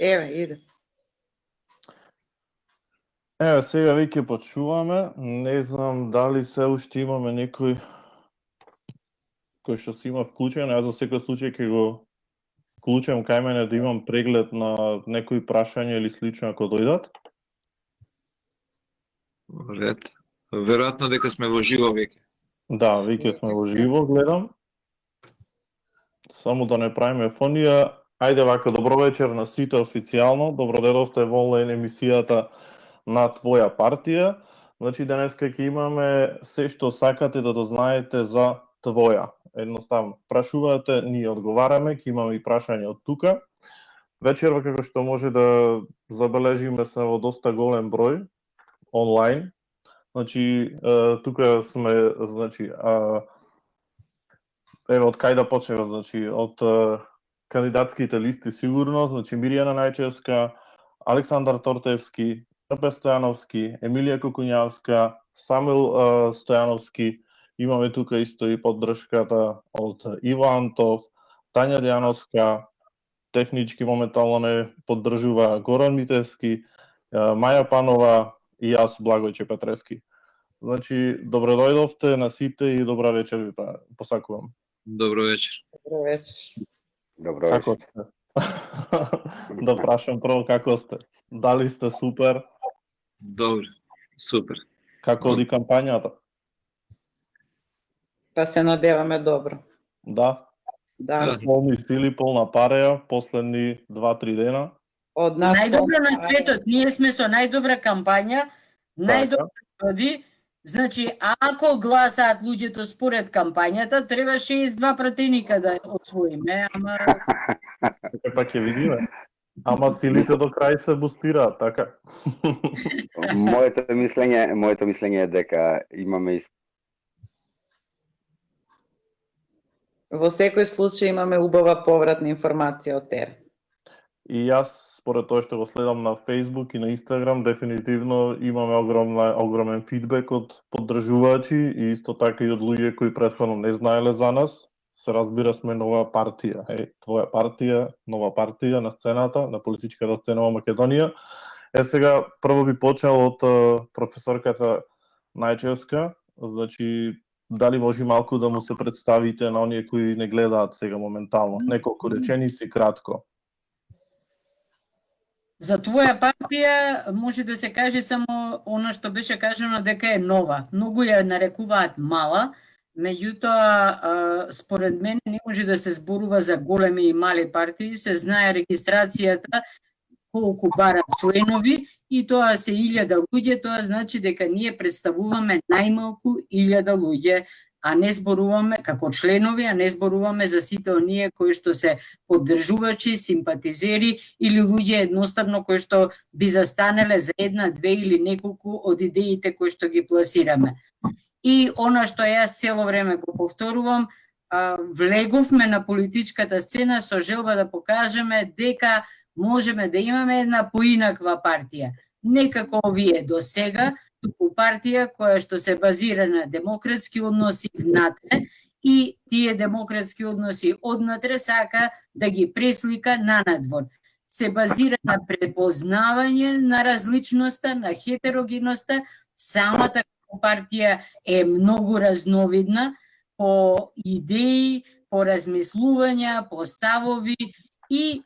Еве, иде. Еве, сега веќе почуваме. Не знам дали се уште имаме некој кој што си има вклучен. Јас за секој случај ќе го вклучам кај мене да имам преглед на некои прашања или слично ако дојдат. Ред. Веројатно дека сме во живо веќе. Да, веќе сме во живо, гледам. Само да не правиме фонија. Ајде вака, добро вечер на сите официјално. Добродедовте во онлайн емисијата на Твоја партија. Значи, денеска ќе имаме се што сакате да дознаете за Твоја. Едноставно, прашувате, ние одговараме, ќе имаме и прашања од тука. Вечерва, како што може да забележиме, сме во доста голем број онлайн. Значи, тука сме, значи, еве од кај да почнеме, значи, од кандидатските листи сигурно, значи Мирјана Најчевска, Александар Тортевски, Трпе Стојановски, Емилија Кокуњавска, Самуил Стојановски, имаме тука исто и поддршката од Иво Антов, Тања Дијановска, технички моментално не поддржува Горан Митевски, Маја Панова и јас Благојче Петрески. Значи, добродојдовте на сите и добра вечер ви посакувам. Добро вечер. Добро вечер. Добро Како вечер. сте? Да прашам прво како сте? Дали сте супер? Добро. Супер. Како оди кампањата? Па се надеваме добро. Да. Да. Полни сили, полна пареја, последни 2-3 дена. Од нас Најдобро на светот, ние сме со најдобра кампања, најдобро оди. Значи, ако гласаат луѓето според кампањата, треба 62 пратеника да освоиме, ама Па ќе видиме. Ама силите до крај се бустираат, така? Моето мислење е дека имаме и Во секој случај имаме убава повратна информација од ТЕР. И јас, според тоа што го следам на Facebook и на Instagram, дефинитивно имаме огромен фидбек од поддржувачи и исто така и од луѓе кои претходно не знаеле за нас. Се разбира, сме нова партија, Твоја партија, нова партија на сцената, на политичката сцена во Македонија. Сега прво би почел од професорката Најчевска, значи дали може малку да му се представите на оние кои не гледаат сега моментално, неколку реченици кратко. за Твоја партија може да се каже само она што беше кажано дека е нова. Многу ја нарекуваат мала, меѓутоа според мене не може да се зборува за големи и мали партии, се знае регистрацијата колку бара членови и тоа се 1000 луѓе, тоа значи дека ние представуваме најмалку 1000 луѓе, а не зборуваме како членови, а не зборуваме за сите оние кои што се поддржувачи, симпатизери или луѓе едноставно кои што би застанеле за една, две или неколку од идеите кои што ги пласираме. И она што јас цело време го повторувам, влеговме на политичката сцена со желба да покажеме дека можеме да имаме една поинаква партија. Не како овие до сега, туку партија која што се базира на демократски односи внатре и тие демократски односи однатре сака да ги преслика на надвор. Се базира на препознавање на различноста, на хетерогеноста. Самата партија е многу разновидна по идеи, по размислувања, по ставови и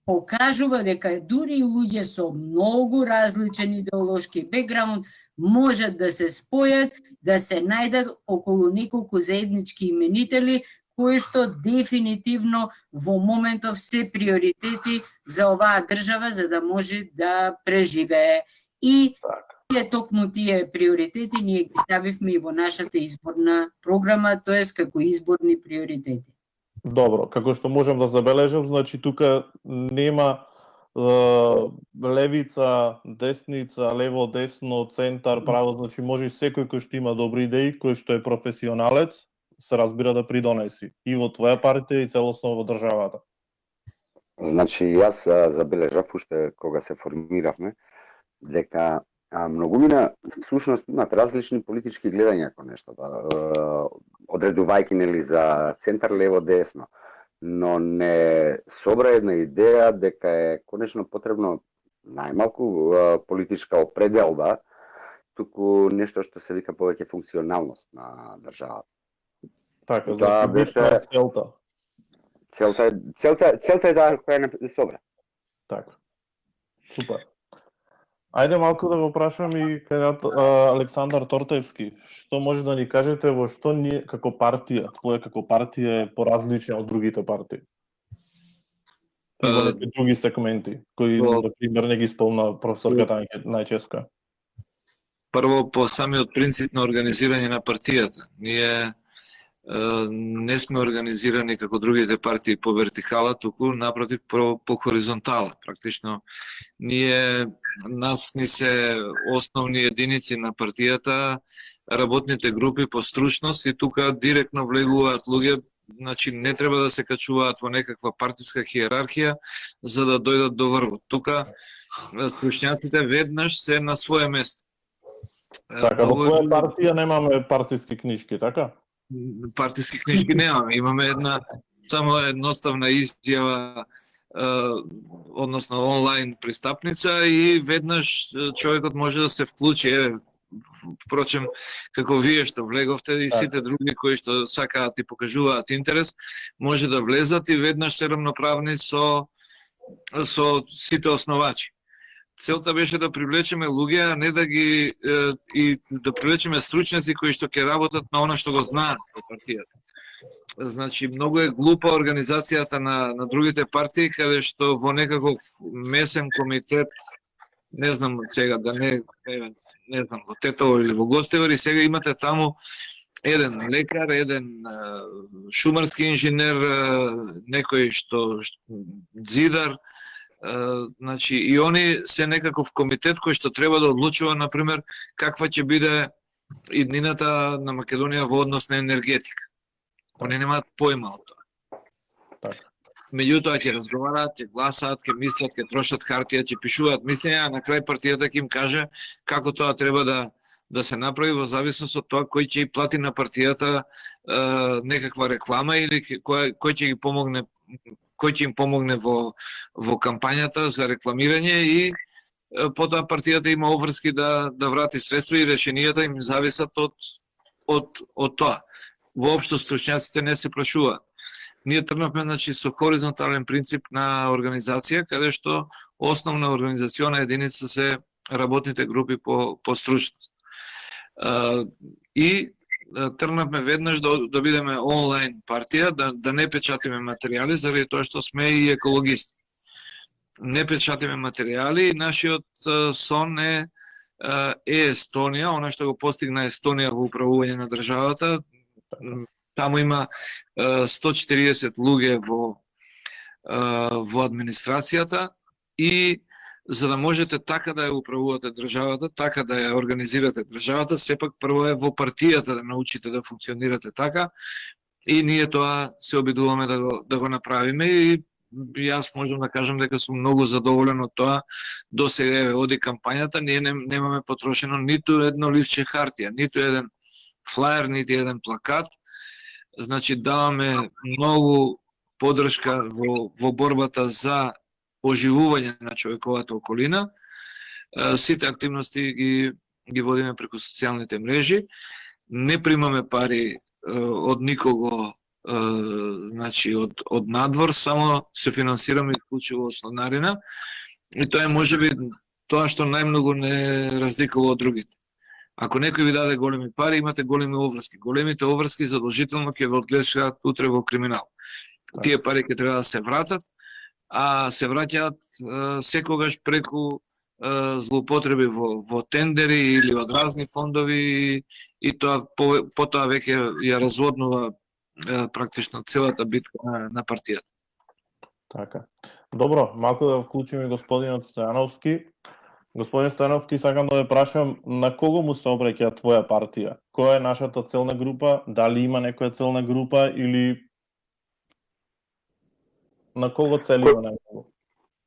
покажува дека дури и луѓе со многу различен идеолошки бекграунд можат да се спојат, да се најдат околу неколку заеднички именители кои што дефинитивно во моментов се приоритети за оваа држава за да може да преживее. И токму тие приоритети ние ги ставивме и во нашата изборна програма, тоест како изборни приоритети. Добро, како што можем да забележам, значи тука нема левица, десница, лево, десно, центар, право, значи може секој кој што има добри идеи, кој што е професионалец, се разбира да придонеси и во Твоја партија и целосно во државата. Значи, јас забележав уште кога се формиравме, дека многумина всушност имат различни политички гледања кон нештата, одредувајќи нели за центар, лево, десно. но не собра една идеја дека е конечно потребно најмалку политичка определба, туку нешто што се вика повеќе функционалност на државата. Така, И тоа значи битна е целта. Целта е таа која е собра. Така. Супер. Ајде малку да го прашам и кандидат Александар Тортевски. Што може да ни кажете во што ние како партија, твоја како партија е поразлична од другите партии? И во некои други сегменти, кои, например, не ги спомна професорката најческа. Прво, по самиот принцип на организирање на партијата. Ние не сме организирани како другите партии по вертикала, туку напротив по хоризонтала. Практично нас ни се основни единици на партијата, работните групи по стручност и тука директно влегуваат луѓе, значи не треба да се качуваат во некаква партиска хиерархија за да дојдат до врвот. Тука стручњаците веднаш се на свое место. Така, во твоја партија немаме партиски книжки, така? Партиски книжки немаме, имаме една само едноставна изјава, односно онлайн пристапница и веднаш човекот може да се вклучи. Впрочем, како вие што влеговте и сите други кои што сакаат и покажуваат интерес, може да влезат и веднаш се рамноправни со сите основачи. Целта беше да привлечеме луѓе, а не да ги и да привлечеме стручњаци кои што ќе работат на она што го знаат во партијата. Значи, многу е глупа организацијата на другите партии, каде што во некаков месен комитет, не знам сега, да не знам, во Тетово или во Гостевар, и сега имате таму еден лекар, еден шумарски инженер, некој што зидар, значи и они се некаков комитет кој што треба да одлучува, например, каква ќе биде иднината на Македонија во однос на енергетика. Они немаат појма од тоа. Меѓутоа ќе разговараат, ќе гласаат, ќе мислат, ќе трошат хартија, ќе пишуваат мислења, а на крај партијата ќе им каже како тоа треба да се направи во зависност од тоа кој ќе ја плати на партијата некаква реклама или кој ќе ги помогне, кој ќе им помогне во кампањата за рекламирање и потоа партијата има обврски да врати средства и решенијата им зависат од тоа. Воопшто стручњаците не се прашуваат. Ние тргнавме, значи, со хоризонтален принцип на организација, каде што основна организациона единица се работните групи по стручност. И тргнавме веднаш да бидеме онлайн партија, да не печатиме материјали, заради тоа што сме и екологисти. Не печатиме материјали и нашиот сон е Естонија, она што го постигна Естонија во управување на државата. Таму има 140 луѓе во администрацијата и за да можете така да ја управувате државата, така да ја организирате државата, сепак прво е во партијата да научите да функционирате така и ние тоа се обидуваме да го направиме и јас можам да кажам дека сум многу задоволен од тоа. До сега оди кампањата, ние немаме потрошено ниту едно листче хартија, ниту еден флаер, ниту еден плакат. Значи, даваме многу поддршка во борбата за оживување на човековата околина. Сите активности ги водиме преку социјалните мрежи. Не примаме пари од никого, значи од надвор, само се финансираме исклучиво од членарина. И тоа е можеби тоа што најмногу не разликува од другите. Ако некој ви даде големи пари, имате големи обврски. Големите обврски задолжително ќе ве одгледат утре во криминал. Тие пари ќе треба да се вратат, а се враќаат секогаш преку злоупотреби во тендери или од разни фондови и тоа потоа веќе ја разводнува практично целата битка на партијата. Така. Добро, малку да вклучиме господинот Стојановски. Господин Стојановски, сакам да ве прашам на кого му се обраќа твоја партија? Која е нашата целна група? Дали има некоја целна група или на кого целиме најмногу?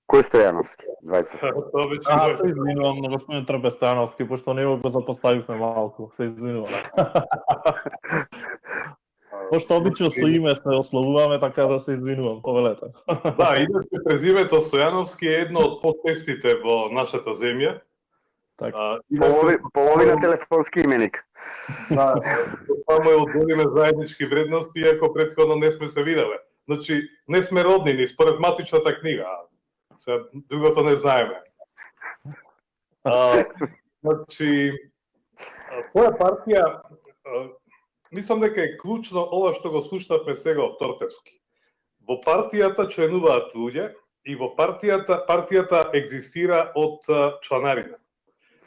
Кој Стојановски? 20. Се извинувам на господин Трпе Стојановски, пошто него го запоставивме малку. Се извинувам. Пошто обично со име се ословуваме, така да се извинувам, повелете. Да, иначе презимето Стојановски е едно од почестите во нашата земја. Така. Половина телефонски именик. Да, само е одделиме заеднички вредности, иако претходно не сме се виделе. Значи, не сме роднини, според матичната книга. Сега, другото не знаеме. Значи, твоја партија, мислам дека е клучно ова што го слушнавме сега од Тортевски. Во партијата членуваат луѓе и во партијата екзистира од чланарина.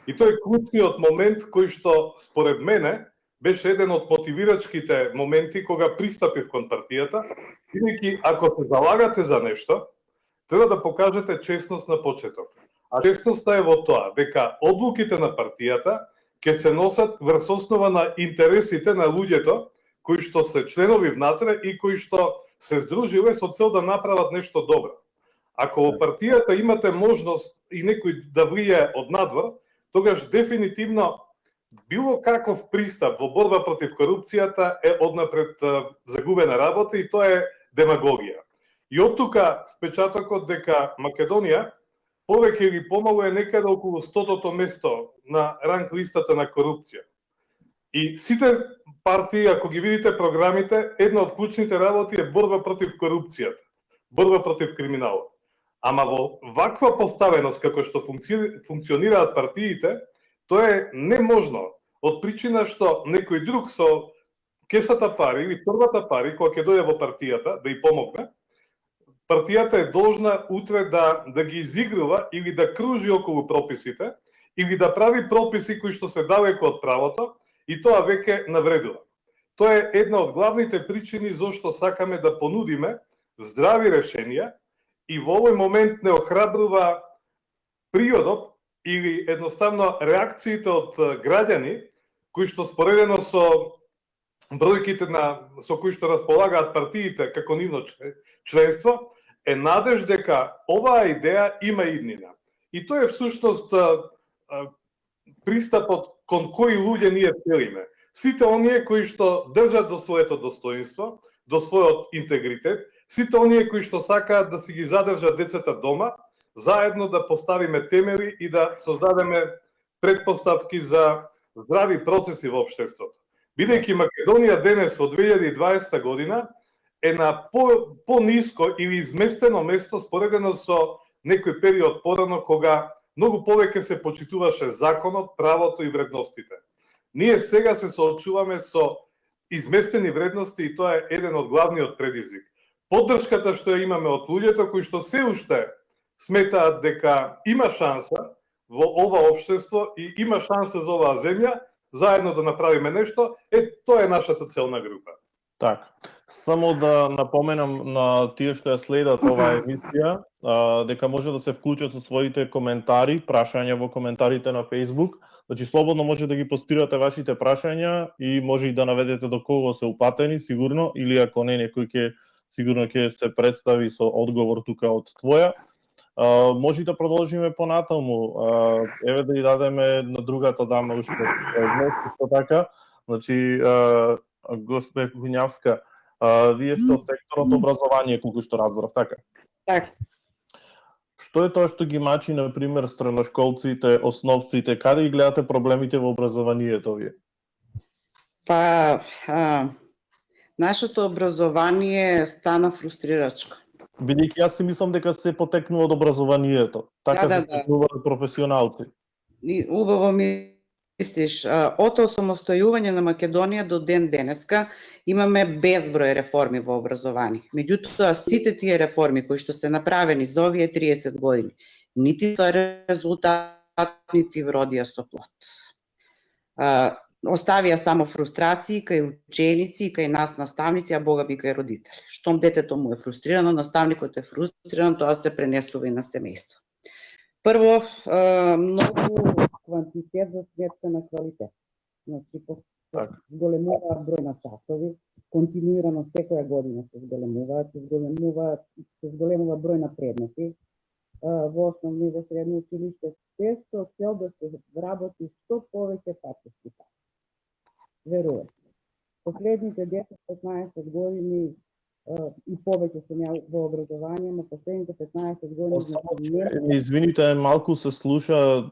И тој е клучниот момент кој што, според мене, беше еден од мотивирачките моменти кога пристапив кон партијата, бидејќи ако се залагате за нешто, треба да покажете честност на почеток. А честноста е во тоа дека одлуките на партијата ќе се носат врз основа на интересите на луѓето кои што се членови внатре и кои што се здружиле со цел да направат нешто добро. Ако во партијата имате можност и некој да влие од надвор, тогаш дефинитивно било каков пристап во борба против корупцијата е однапред загубена работа и тоа е демагогија. И од тука впечатокот дека Македонија повеќе или помалу е некаде околу 100-тото место на ранг листата на корупција. И сите партии, ако ги видите програмите, една од клучните работи е борба против корупцијата, борба против криминалот. Ама во ваква поставеност како што функционираат партиите, тоа е неможно, од причина што некој друг со кесата пари или првата пари која ќе дојде во партијата да ја помогне, партијата е должна утре да ги изигрува или да кружи околу прописите, или да прави прописи кои што се далеко од правото, и тоа веќе навредува. Тоа е една од главните причини зошто сакаме да понудиме здрави решенија и во овој момент не охрабрува приодот или едноставно реакциите од граѓани кои што споредено со бројките со кои што располагаат партиите како нивно членство, е надеж дека оваа идеја има иднина. И тоа е всушност пристапот кон кои луѓе ние целиме. Сите оние кои што држат до своето достоинство, до својот интегритет, сите оние кои што сакаат да си ги задржат децата дома, заедно да поставиме темели и да создадеме предпоставки за здрави процеси во општеството. Бидејќи Македонија денес во 2020 година е на по-ниско или изместено место споредено со некој период порано кога многу повеќе се почитуваше законот, правото и вредностите. Ние сега се соочуваме со изместени вредности и тоа е еден од главниот предизвик. Поддршката што ја имаме од луѓето кои што се уште сметаат дека има шанса во ова општество и има шанса за оваа земја, заедно да направиме нешто, тоа е нашата целна група. Така. Само да напоменам на тие што ја следат оваа емисија, дека може да се вклучат со своите коментари, прашања во коментарите на Facebook. Значи, слободно може да ги постирате вашите прашања и може и да наведете до кого се упатени, сигурно, или ако не, некој сигурно ќе се представи со одговор тука од твоја. Може да продолжиме понатаму. Еве да ја дадеме на другата дама уште така. Значи, госпе Куњавска, вие сте од секторот образование, колку што разбрав, така? Така. Што е тоа што ги мачи, например, средношколците, основците? Каде ги гледате проблемите во образованието вие? Па, нашето образование стана фрустрирачко. Бидејќи јас си мислам дека се потекнува од образованието. Така се стекнуваат професионалци. И убаво мислиш, од осамостојување на Македонија до ден денеска имаме безброј реформи во образование. Меѓутоа, сите тие реформи кои што се направени за овие 30 години, нити тоа резултат, нити вродија со плод. Оставија само фрустрации кај ученици и кај нас наставници, а бога би кај родители. Штом детето му е фрустрирано, наставникот е фрустриран, тоа се пренесува и на семејство. Прво, многу квантитет за сметка на квалитет. Значи, зголемуваат број на часови, континуирано секоја година се зголемува број на предмети во основно и во средно училиште, се со цел да се вработи што повеќе фактички. Верувам. последните 10-15 години и повеќе сум ја во образование, но последните 15 години Само, извините, малку се слуша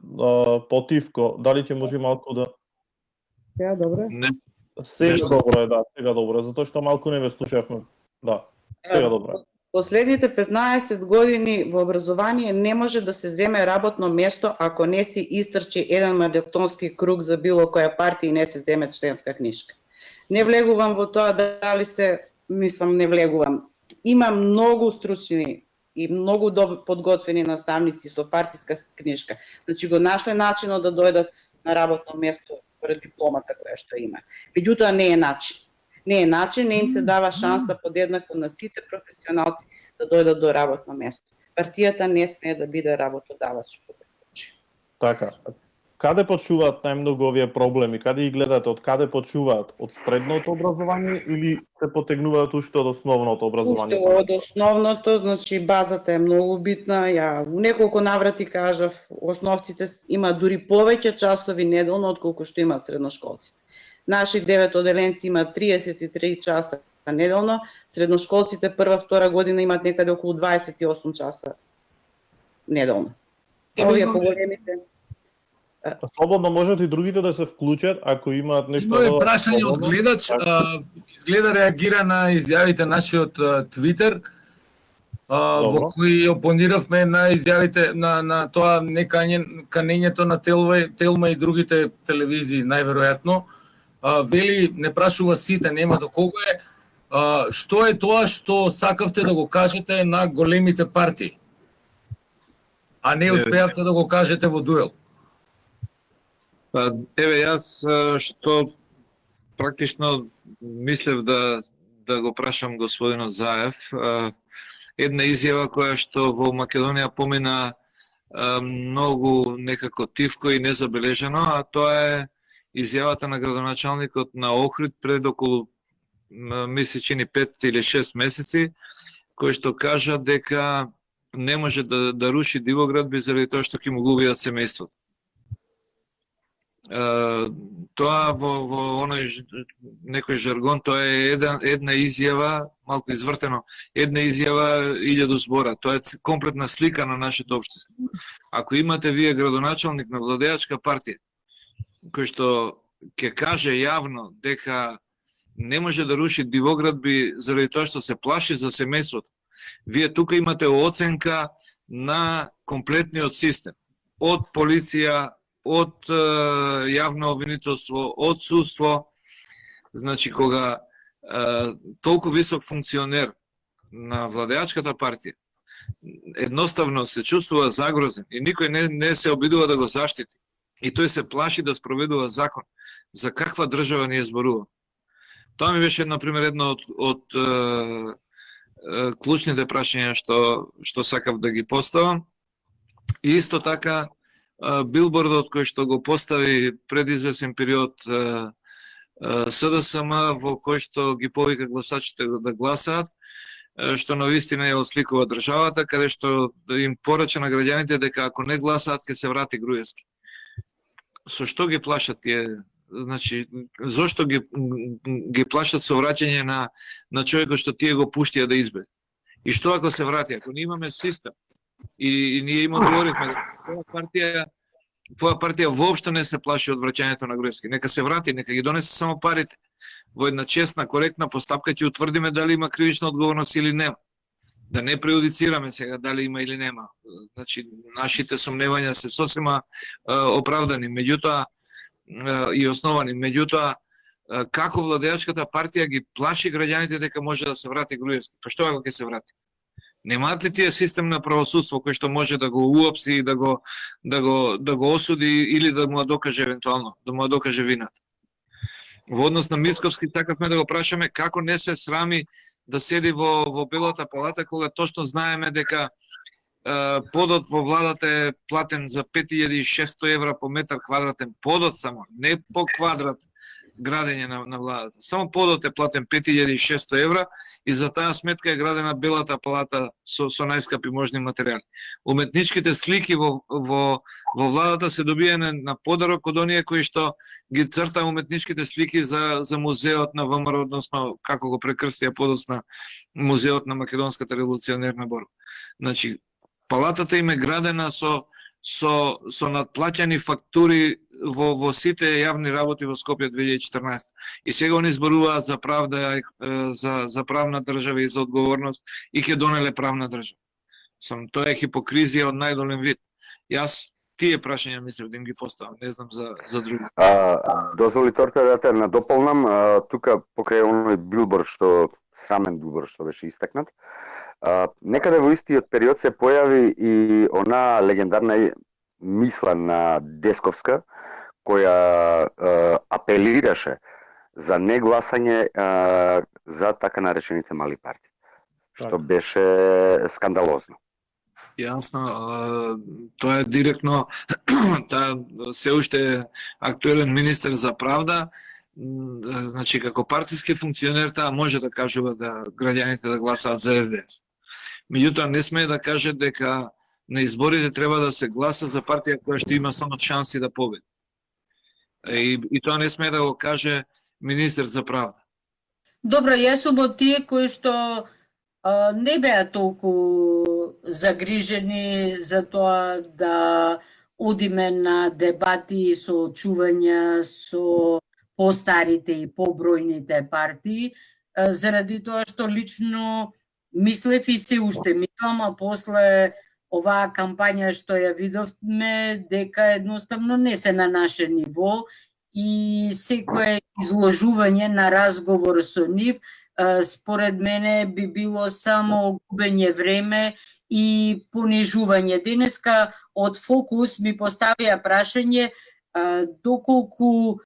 потивко. Дали ќе може малку да... Сега добро? Не. Сега добро е, да, сега добро, затоа што малку не ве слушавме. Да, сега добро е. Последните 15 години во образование не може да се земе работно место ако не си истрчи еден маратонски круг за било која партија и не се земе членска книжка. Не влегувам во тоа дали се, не влегувам. Има многу стручни и многу подготвени наставници со партиска книжка. Значи го нашле начинот да дојдат на работно место според дипломата која што има. Меѓутоа не е начин. Не е начин, не им се дава шанса подеднакво на сите професионалци да дојдат до работно место. Партијата не смее да биде работодавач. Така. Каде почуваат најмногу овие проблеми? Каде ги гледате? Од каде почуваат? Од средното образование или се потегнуваат уште од основното образование? Уште од основното, значи базата е многу битна. Ја у неколку наврати кажав, основците има дури повеќе часови неделно отколку што имаат средношколците. Наши 9 оделенци имаат 33 часа неделно, средношколците прва, втора година имаат некаде околу 28 часа неделно. Овие поголемите Слободно можат и другите да се вклучат ако имаат нешто. Има е прашање од гледач, изгледа реагира на изјавите нашиот Твитер, во кои опониравме на изјавите на тоа канењето на Телма и другите телевизии најверојатно. Вели, не прашува сите, нема до кого е. Што е тоа што сакавте да го кажете на големите партии, а не успеавте да го кажете во дуел? Еве, јас што практично мислев да го прашам господинот Заев, една изјава која што во Македонија помина многу некако тивко и незабележано, а тоа е изјавата на градоначалникот на Охрид пред околу мисли чини 5 или 6 месеци, кој што кажа дека не може да руши Дивоградби заради тоа што ќе му го убијат семејството. Тоа во оној некој жаргон, тоа е една изјава, малку извртено, една изјава 1000 збора. Тоа е комплетна слика на нашето општество. Ако имате вие градоначалник на владеачка партија, кој што ќе каже јавно дека не може да руши Дивоградби заради тоа што се плаши за семејството, вие тука имате оценка на комплетниот систем. Од полиција, од јавно обвинителство, од судство. Значи, кога толку висок функционер на владеачката партија едноставно се чувствува загрозен и никој не се обидува да го заштити, и тој се плаши да спроведува закон, за каква држава ни зборува? Тоа ми беше, например, едно од клучните прашања што сакав да ги поставам. И исто така, билбордот кој што го постави пред известен период СДСМ, во кој што ги повика гласачите да гласаат, што навистина ја осликува државата, каде што им порача на граѓаните дека ако не гласаат ќе се врати Груевски. Со што ги плашат тие? Значи, зошто ги плашат со враќање на човекот што тие го пуштија да избере? И што ако се врати? Ако не имаме систем, и ние им одговоривме дека твоја партија воопшто не се плаши од враќањето на Груевски. Нека се врати, нека ги донесе само парите. Во една честна, коректна постапка ќе утврдиме дали има кривична одговорност или нема. Да не преюдицираме сега дали има или нема. Значи, нашите сомневања се сосема оправдани, меѓутоа и основани. Меѓутоа, како владеачката партија ги плаши граѓаните дека може да се врати Груевски? Па што ако ќе се врати? Немаат ли тие систем на правосудство кој што може да го уопси и да го осуди или да му докаже евентуално, да му докаже вината? Во однос на Мицковски сакавме да го прашаме како не се срами да седи во Белата палата кога точно знаеме дека подот во владата е платен за 5600 евра по метар квадратен, подот само, не по квадрат градење на владата. Само подот е платен 5600 евра и за таа сметка е градена Белата палата со најскапи можни материјали. Уметничките слики во владата се добиени на подарок од оние кои што ги црта уметничките слики за музеот на ВМРО, односно како го прекрстија подоцна музеот на македонската револуционерна борба. Значи, палатата им е градена со надплаќани фактури во сите јавни работи во Скопје 2014. И сега они зборуваат за правда, за правна држава и за одговорност и ќе донеле правна држава. Тоа е хипокризија од најдолем вид. Јас тие прашања мислев да им ги поставам, не знам за други. Дозволи Торте да те надополнам, тука покрај оној билборд срамен билборд што беше истакнат. Некаде во истиот период се појави и она легендарна мисла на Десковска, која апелираше за негласање за така наречените мали партии, што беше скандалозно. Јасно, тоа е директно, се уште актуелен министер за правда, значи како партиски функционер таа може да кажува да граѓаните да гласаат за СДС. Меѓутоа не смее да каже дека на изборите треба да се гласа за партија која што има само шанси да победи. И тоа не смее да го каже министер за правда. Добро, јас сум од тие кои што не беа толку загрижени за тоа да одиме на дебати со очувања со постарите и побројните партии, заради тоа што лично мислев и се уште мислам, а после оваа кампања што ја видовме, дека едноставно не се на наше ниво и секое изложување на разговор со нив, според мене би било само губење време и понижување. Денеска од Фокус ми поставија прашање доколку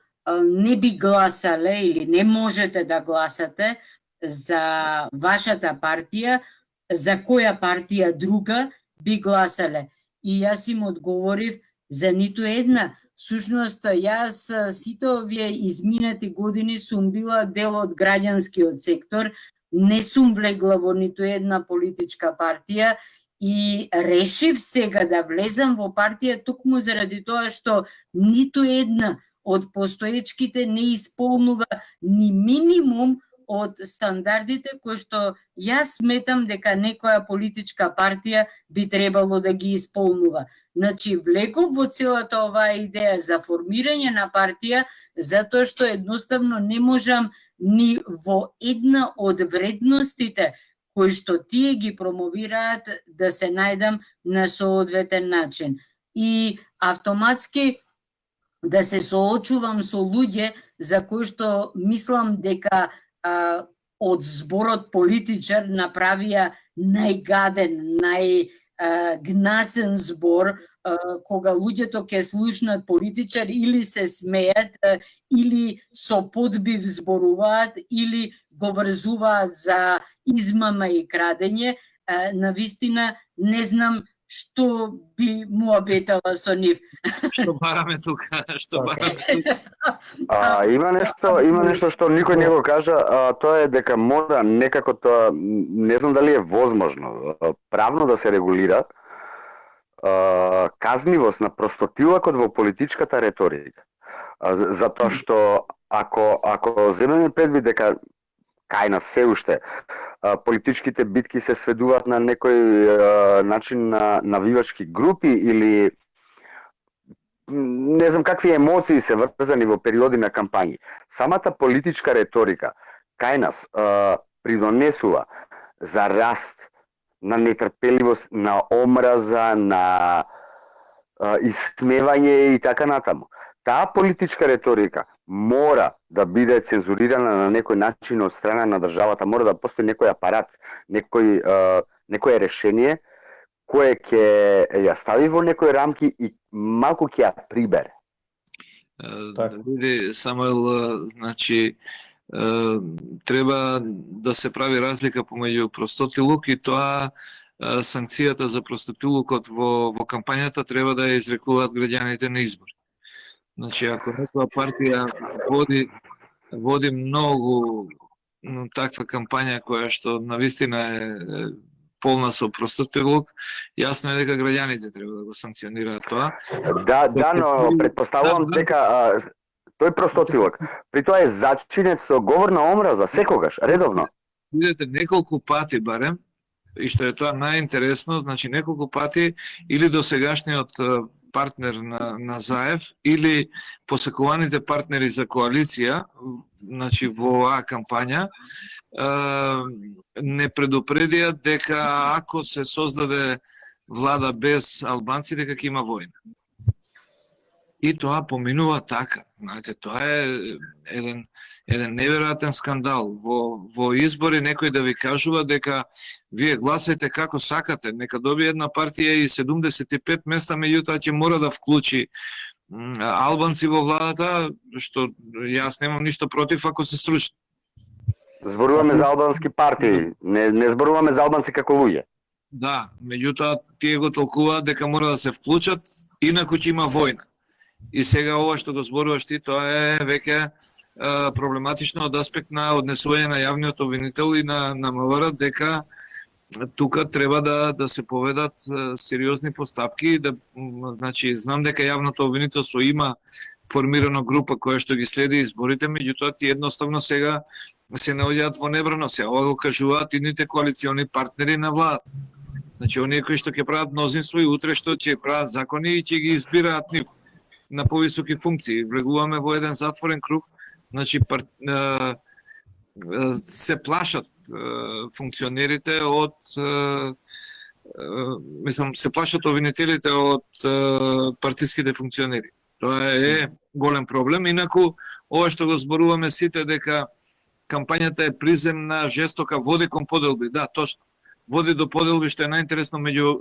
не би гласале или не можете да гласате за вашата партија, за која партија друга би гласале. И јас им одговорив за ниту една. Всушност, јас сите овие изминати години сум била дел од граѓанскиот сектор, не сум влегла во ниту една политичка партија и решив сега да влезам во партија токму заради тоа што ниту една од постоечките не исполнува ни минимум од стандардите кои што јас сметам дека некоја политичка партија би требало да ги исполнува. Значи, влегов во целата оваа идеја за формирање на партија, затоа што едноставно не можам ни во една од вредностите кои што тие ги промовираат да се најдам на соодветен начин. И автоматски да се соочувам со луѓе за кои што мислам дека од зборот политичар направија најгаден, најгнасен збор, кога луѓето ќе слушнат политичар или се смеат, или со подбив зборуваат, или го врзуваат за измама и крадење, навистина не знам што би му обетала со нив. Што бараме тука, Има нешто што никој не го кажа, тоа е дека мора некако тоа, не знам дали е возможно, правно да се регулира казнивост на простотилакот во политичката реторика. Затоа што ако земеме предвид дека кај нас се уште политичките битки се сведуваат на некој начин на навивачки групи или не знам какви емоции се врзани во периоди на кампањи. Самата политичка реторика кај нас придонесува за раст на нетрпеливост, на омраза, на исмевање и така натаму. Таа политичка реторика мора да биде цензурирана на некој начин од страна на државата, мора да постои некој апарат, некое решение кое ќе ја стави во некои рамки и малку ќе ја прибере. Види, Самуел, значи треба да се прави разлика помеѓу простотилук и тоа санкцијата за простотилукот во кампањата треба да ја изрекуваат граѓаните на избор. Значи, ако некоја партија води води многу таква кампања која што навистина е полна со простотилук. Јасно е дека граѓаните треба да го санкционираат тоа. Да, но предпоставувам дека тој простотилок при тоа е зачинет со говор на омраза секогаш, редовно. Видете, неколку пати барем, и што е тоа најинтересно, значи неколку пати или досегашниот партнер на Заев или посекуваните партнери за коалиција, значи во оваа кампања, не предупредија дека ако се создаде влада без албанци, дека ќе има војна. И тоа поминува така. Знаете, тоа е еден неверојатен скандал. Во избори некој да ви кажува дека вие гласајте како сакате, нека добие една партија и 75 места, меѓутоа ќе мора да вклучи албанци во владата, што јас немам ништо против ако се стручни. Зборуваме за албански партии, не зборуваме за албанци како луѓе. Да, меѓутоа тие го толкуваат дека мора да се вклучат, инаку ќе има војна. И сега ова што го зборуваш ти, тоа е веќе проблематично од аспект на однесување на јавниот обвинител и на МВР, дека тука треба да се поведат сериозни постапки. Значи, знам дека јавното обвинителство има формирана група која што ги следи изборите, меѓутоа ти едноставно сега се наоѓаат во небрано. Ова го кажуваат идните коалициони партнери на владата. Значи, оние кои што ќе прават мнозинство и утре што ќе прават закони и ќе ги избираат нив на повисоки функции. Влегуваме во еден затворен круг. Значи, се плашат функционерите од се плашат обвинителите од партиските функционери. Тоа е голем проблем. Инаку, ова што го зборуваме сите дека кампањата е приземна, жестока, води кон поделби. Да, точно. Води до поделби, што е најинтересно меѓу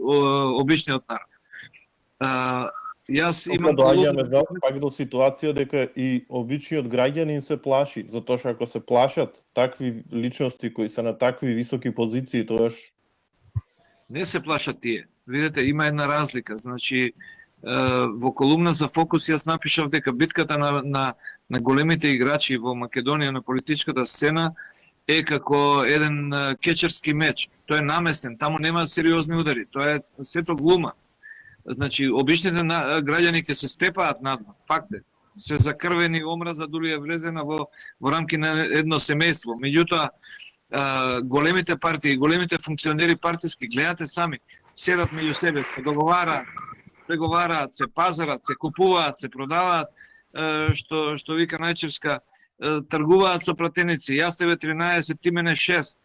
обичниот народ. Јас имам доаѓаме пак до ситуација дека и обичниот граѓанин се плаши, затоа што ако се плашат такви личности кои се на такви високи позиции, тоаш не се плашат тие. Видете, има една разлика. Значи, во колумна за Фокус јас напишав дека битката на големите играчи во Македонија на политичката сцена е како еден кечерски меч. Тој е наместен, таму нема сериозни удари, тоа е сето глума. Значи, обичните граѓани ќе се степаат надвор, факт е. Се закрвени, омраза дури е влезена во рамки на едно семејство. Меѓутоа, големите партии, големите функционери партиски, гледате сами, седат меѓу себе, се договараат, преговараат, се пазарат, се купуваат, се продаваат, што вика Најчевска, тргуваат со пратеници. Јас тебе 13, ти мене 6.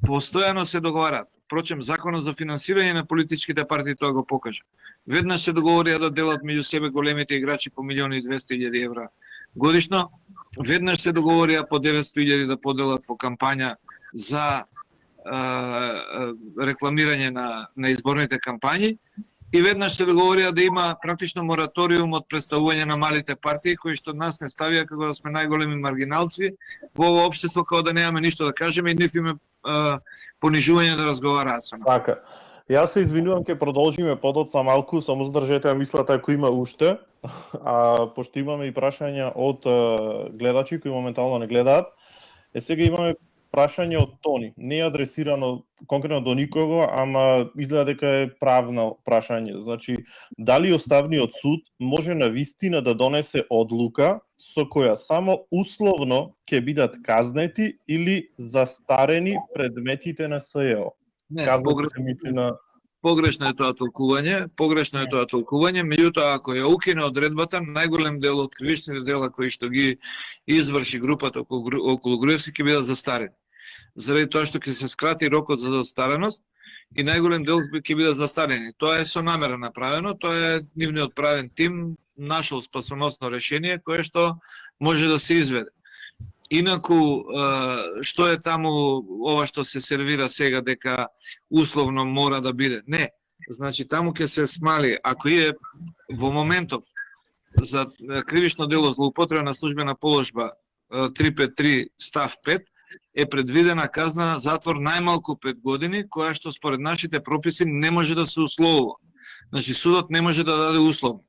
Постојано се договараат. Впрочем, законот за финансирање на политичките партии тоа го покажа. Веднаш се договорија да делат меѓу себе големите играчи по 1.200.000 евра годишно. Веднаш се договорија по 900.000 да поделат во кампања за рекламирање на изборните кампањи. И веднаш се договорија да има практично мораториум од представување на малите партии, кои што нас не ставија како да сме најголеми маргиналци во ово општество, како да немаме ништо да кажеме и ниф име понижување да разговараат со нас. Така. Јас се извинувам, ќе продолжиме подоцна малку, само задржете мислата ако има уште. Пошто имаме и прашања од гледачи кои моментално не гледаат. Сега имаме прашање од Тони. Не е адресирано конкретно до никого, ама изгледа дека е правно прашање. Значи, дали Уставниот суд може навистина да донесе одлука со која само условно ќе бидат казнети или застарени предметите на СЈО? Не, погрешно е тоа толкување, меѓутоа ако ја укине одредбата, најголем дел од кривичните дела кои што ги изврши групата околу Груевски ќе бидат застарени. Заради тоа што ќе се скрати рокот за застареност и најголем дел ќе бидат застарени. Тоа е со намера направено, тоа е нивниот правен тим нашол спасоносно решение кое што може да се изведе. Инаку, што е таму ова што се сервира сега дека условно мора да биде? Не. Значи, таму ќе се смали, ако е во моментов за кривично дело злоупотреба на службена положба 353 став 5 е предвидена казна затвор најмалку 5 години, која што според нашите прописи не може да се условува. Значи, судот не може да даде условно.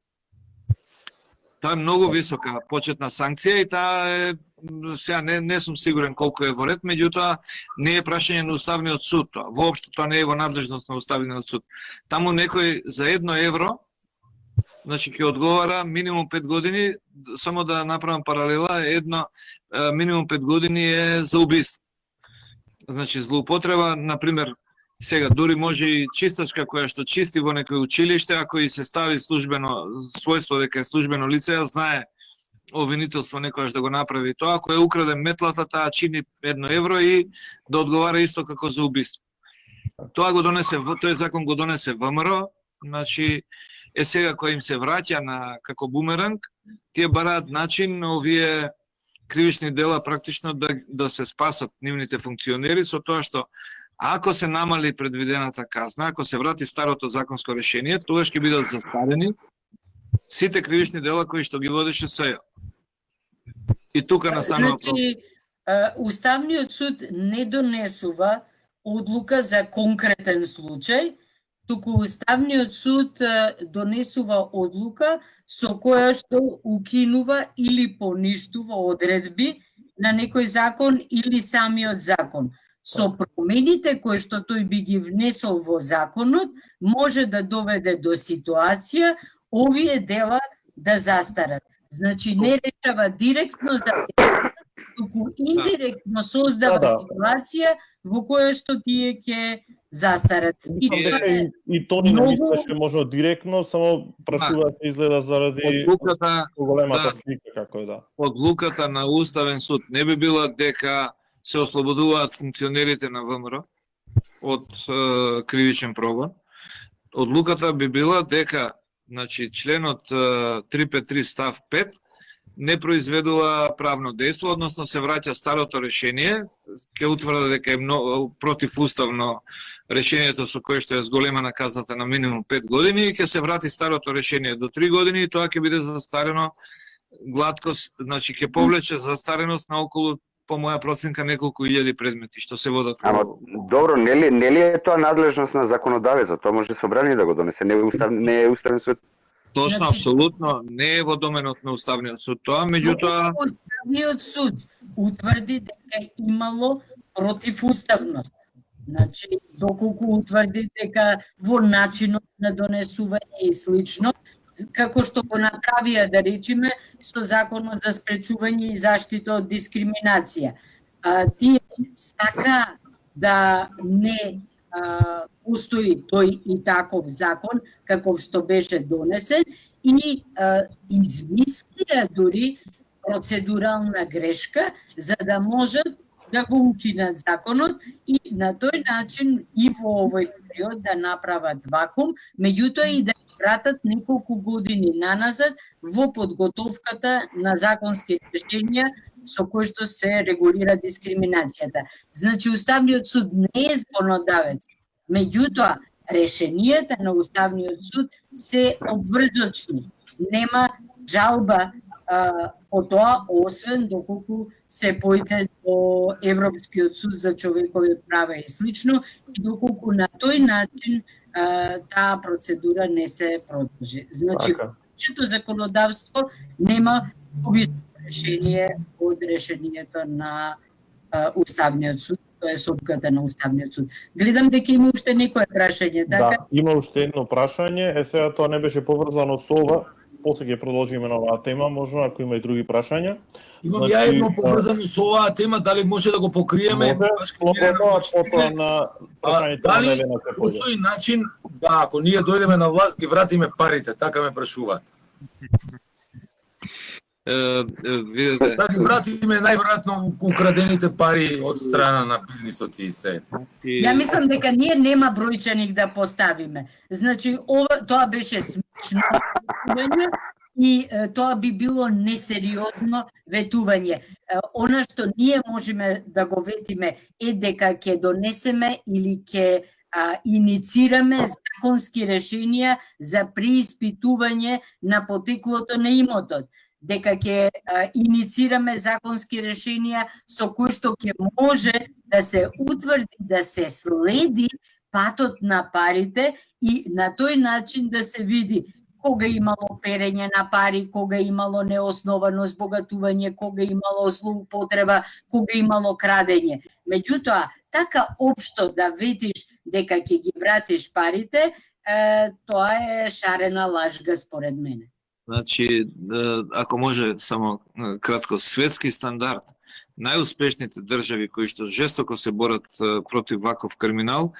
Таа е многу висока почетна санкција и таа е сега не сум сигурен колку е во ред, меѓутоа не е прашање на Уставниот суд тоа. Воопшто тоа не е во надлежност на Уставниот суд. Таму некој за 1 евро, значи ќе одговара минимум 5 години, само да направам паралела, минимум 5 години е за убиство. Значи злоупотреба, например, сега дури може и чистачка која што чисти во некој училиште, ако и се стави службено својство дека е службено лице, ја знае обвинителство некојаш да го направи тоа, ако ја украде метлата, таа чини 1 евро и да одговара исто како за убиство. Тоа го донесе, тој закон го донесе ВМРО, значи сега кој им се враќа на како бумеранг, тие бараат начин овие кривични дела практично да се спасат нивните функционери со тоа што ако се намали предвидената казна, ако се врати старото законско решение, тогаш ќе бидат застарени сите кривични дела кои што ги водеше СЈ. И тука настанува проблем. Значи, Уставниот суд не донесува одлука за конкретен случај, туку Уставниот суд донесува одлука со која што укинува или поништува одредби на некој закон или самиот закон. Со промените кои што тој би ги внесол во законот, може да доведе до ситуација овие дела да застарат. Значи не решава директно за делата, туку индиректно создава ситуација во која што тие ќе застарат. И Тони не мислеше може директно, само прашуваат изгледа заради големата слика како е, да. Одлуката на Уставен суд не би била дека се ослободуваат функционерите на ВМРО од кривичен прогон. Одлуката би била дека, значи, членот 353 став 5 не произведува правно дејство, односно се враќа старото решение, ќе утврди дека е противуставно решението со кое што е зголемена казната на минимум 5 години и ќе се врати старото решение до 3 години и тоа ќе биде застарено глатко, значи ќе повлече застареност на околу, по моја проценка, неколку илјади предмети што се водат. Ама добро, нели е тоа надлежност на законодавецот? Тоа може собрание да го донесе, не е Уставен суд. Точно, апсолутно, не е во доменот на Уставниот суд тоа, меѓутоа Уставниот суд утврди дека имало противуставност. Значи, доколку утврди дека во начинот на донесување и слично, како што го направија, да речеме, со Законот за спречување и заштита од дискриминација. Тие сака да не постои тој и таков закон, каков што беше донесен, и измислија дури процедурална грешка, за да можат да го укинат законот и на тој начин и во овој период да направат вакуум, меѓутоа и да вратат неколку години наназад во подготовката на законски решенија со кои што се регулира дискриминацијата. Значи, Уставниот суд не е законодавец, меѓутоа решенијата на Уставниот суд се обврзочни. Нема жалба по тоа, освен доколку се појде до Европскиот суд за човекови права и слично, и доколку на тој начин таа процедура не се продолжи. Значи, нашето законодавство нема повисоко решение од решението на Уставниот суд, тоа е содлуката на Уставниот суд. Гледам дека има уште некое прашање, така? Да, има уште едно прашање, сега тоа не беше поврзано со ова, после ќе продолжиме на оваа тема, можно ако има и други прашања. Имам ја едно поврзано со оваа тема, дали може да го покриеме? Потоа на прашањето на Елена Капоје. Постои начин да, ако ние дојдеме на власт, ги вратиме парите, така ме прашуваат. Видете. Да ги вратиме најверојатно украдените пари од страна на бизнисот и се. Ја мислам дека ние нема бројчаник да поставиме. Значи, тоа беше смешно ветување и тоа би било несериозно ветување. Она што ние можеме да го ветиме е дека ќе донесеме или ќе иницираме законски решенија за преиспитување на потеклото на имотот, дека ќе иницираме законски решенија со кои што ќе може да се утврди, да се следи патот на парите и на тој начин да се види кога имало перење на пари, кога имало неосновано збогатување, кога имало злоупотреба, кога имало крадење. Меѓутоа, така општо да ветиш дека ќе ги вратиш парите, тоа е шарена лажга според мене. Значи, ако може само кратко, светски стандард, најуспешните држави кои што жестоко се борат против ваков криминал,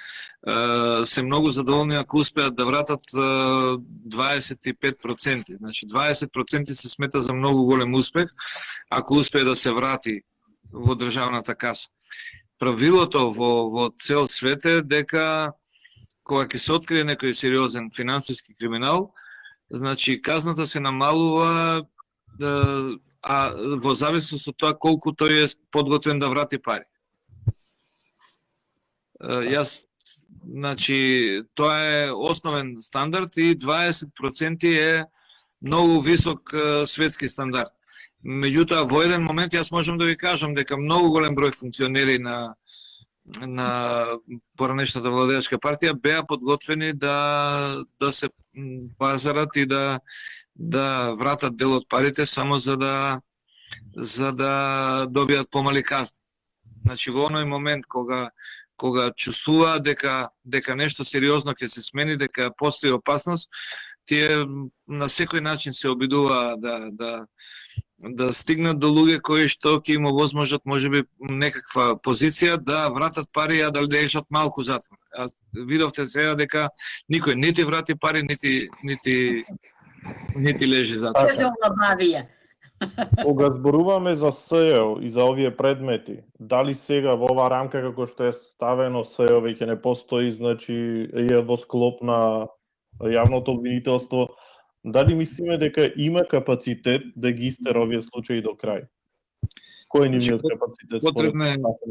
се многу задоволни ако успеат да вратат 25%. Значи 20% се смета за многу голем успех ако успее да се врати во државната каса. Правилото во цел свет е дека кога ќе се открие некој сериозен финансиски криминал, значи казната се намалува, а во зависност од тоа колку тој е подготвен да врати пари. Значи, тоа е основен стандард и 20% е многу висок светски стандард. Меѓутоа, во еден момент јас можам да ви кажам дека многу голем број функционери на поранешната владеачка партија беа подготвени да се пазарат и да вратат дел од парите само за да добијат помали казни. Значи во оној момент кога чувствуваат дека нешто сериозно ќе се смени, дека постои опасност, тие на секој начин се обидува да стигнат до луѓе кои што ќе им овозможат можеби некаква позиција да вратат пари, а да лежат малку затвор. Видовте сега дека никој нити врати пари, нити лежи затвор. Се олабавија. Кога зборуваме за СЕО и за овие предмети, дали сега во оваа рамка како што е ставено СЕО веќе не постои, значи е во склоп на јавното обвинителство, дали мислиме дека има капацитет да ги истера овие случаи до крај? Кој е нивниот капацитет?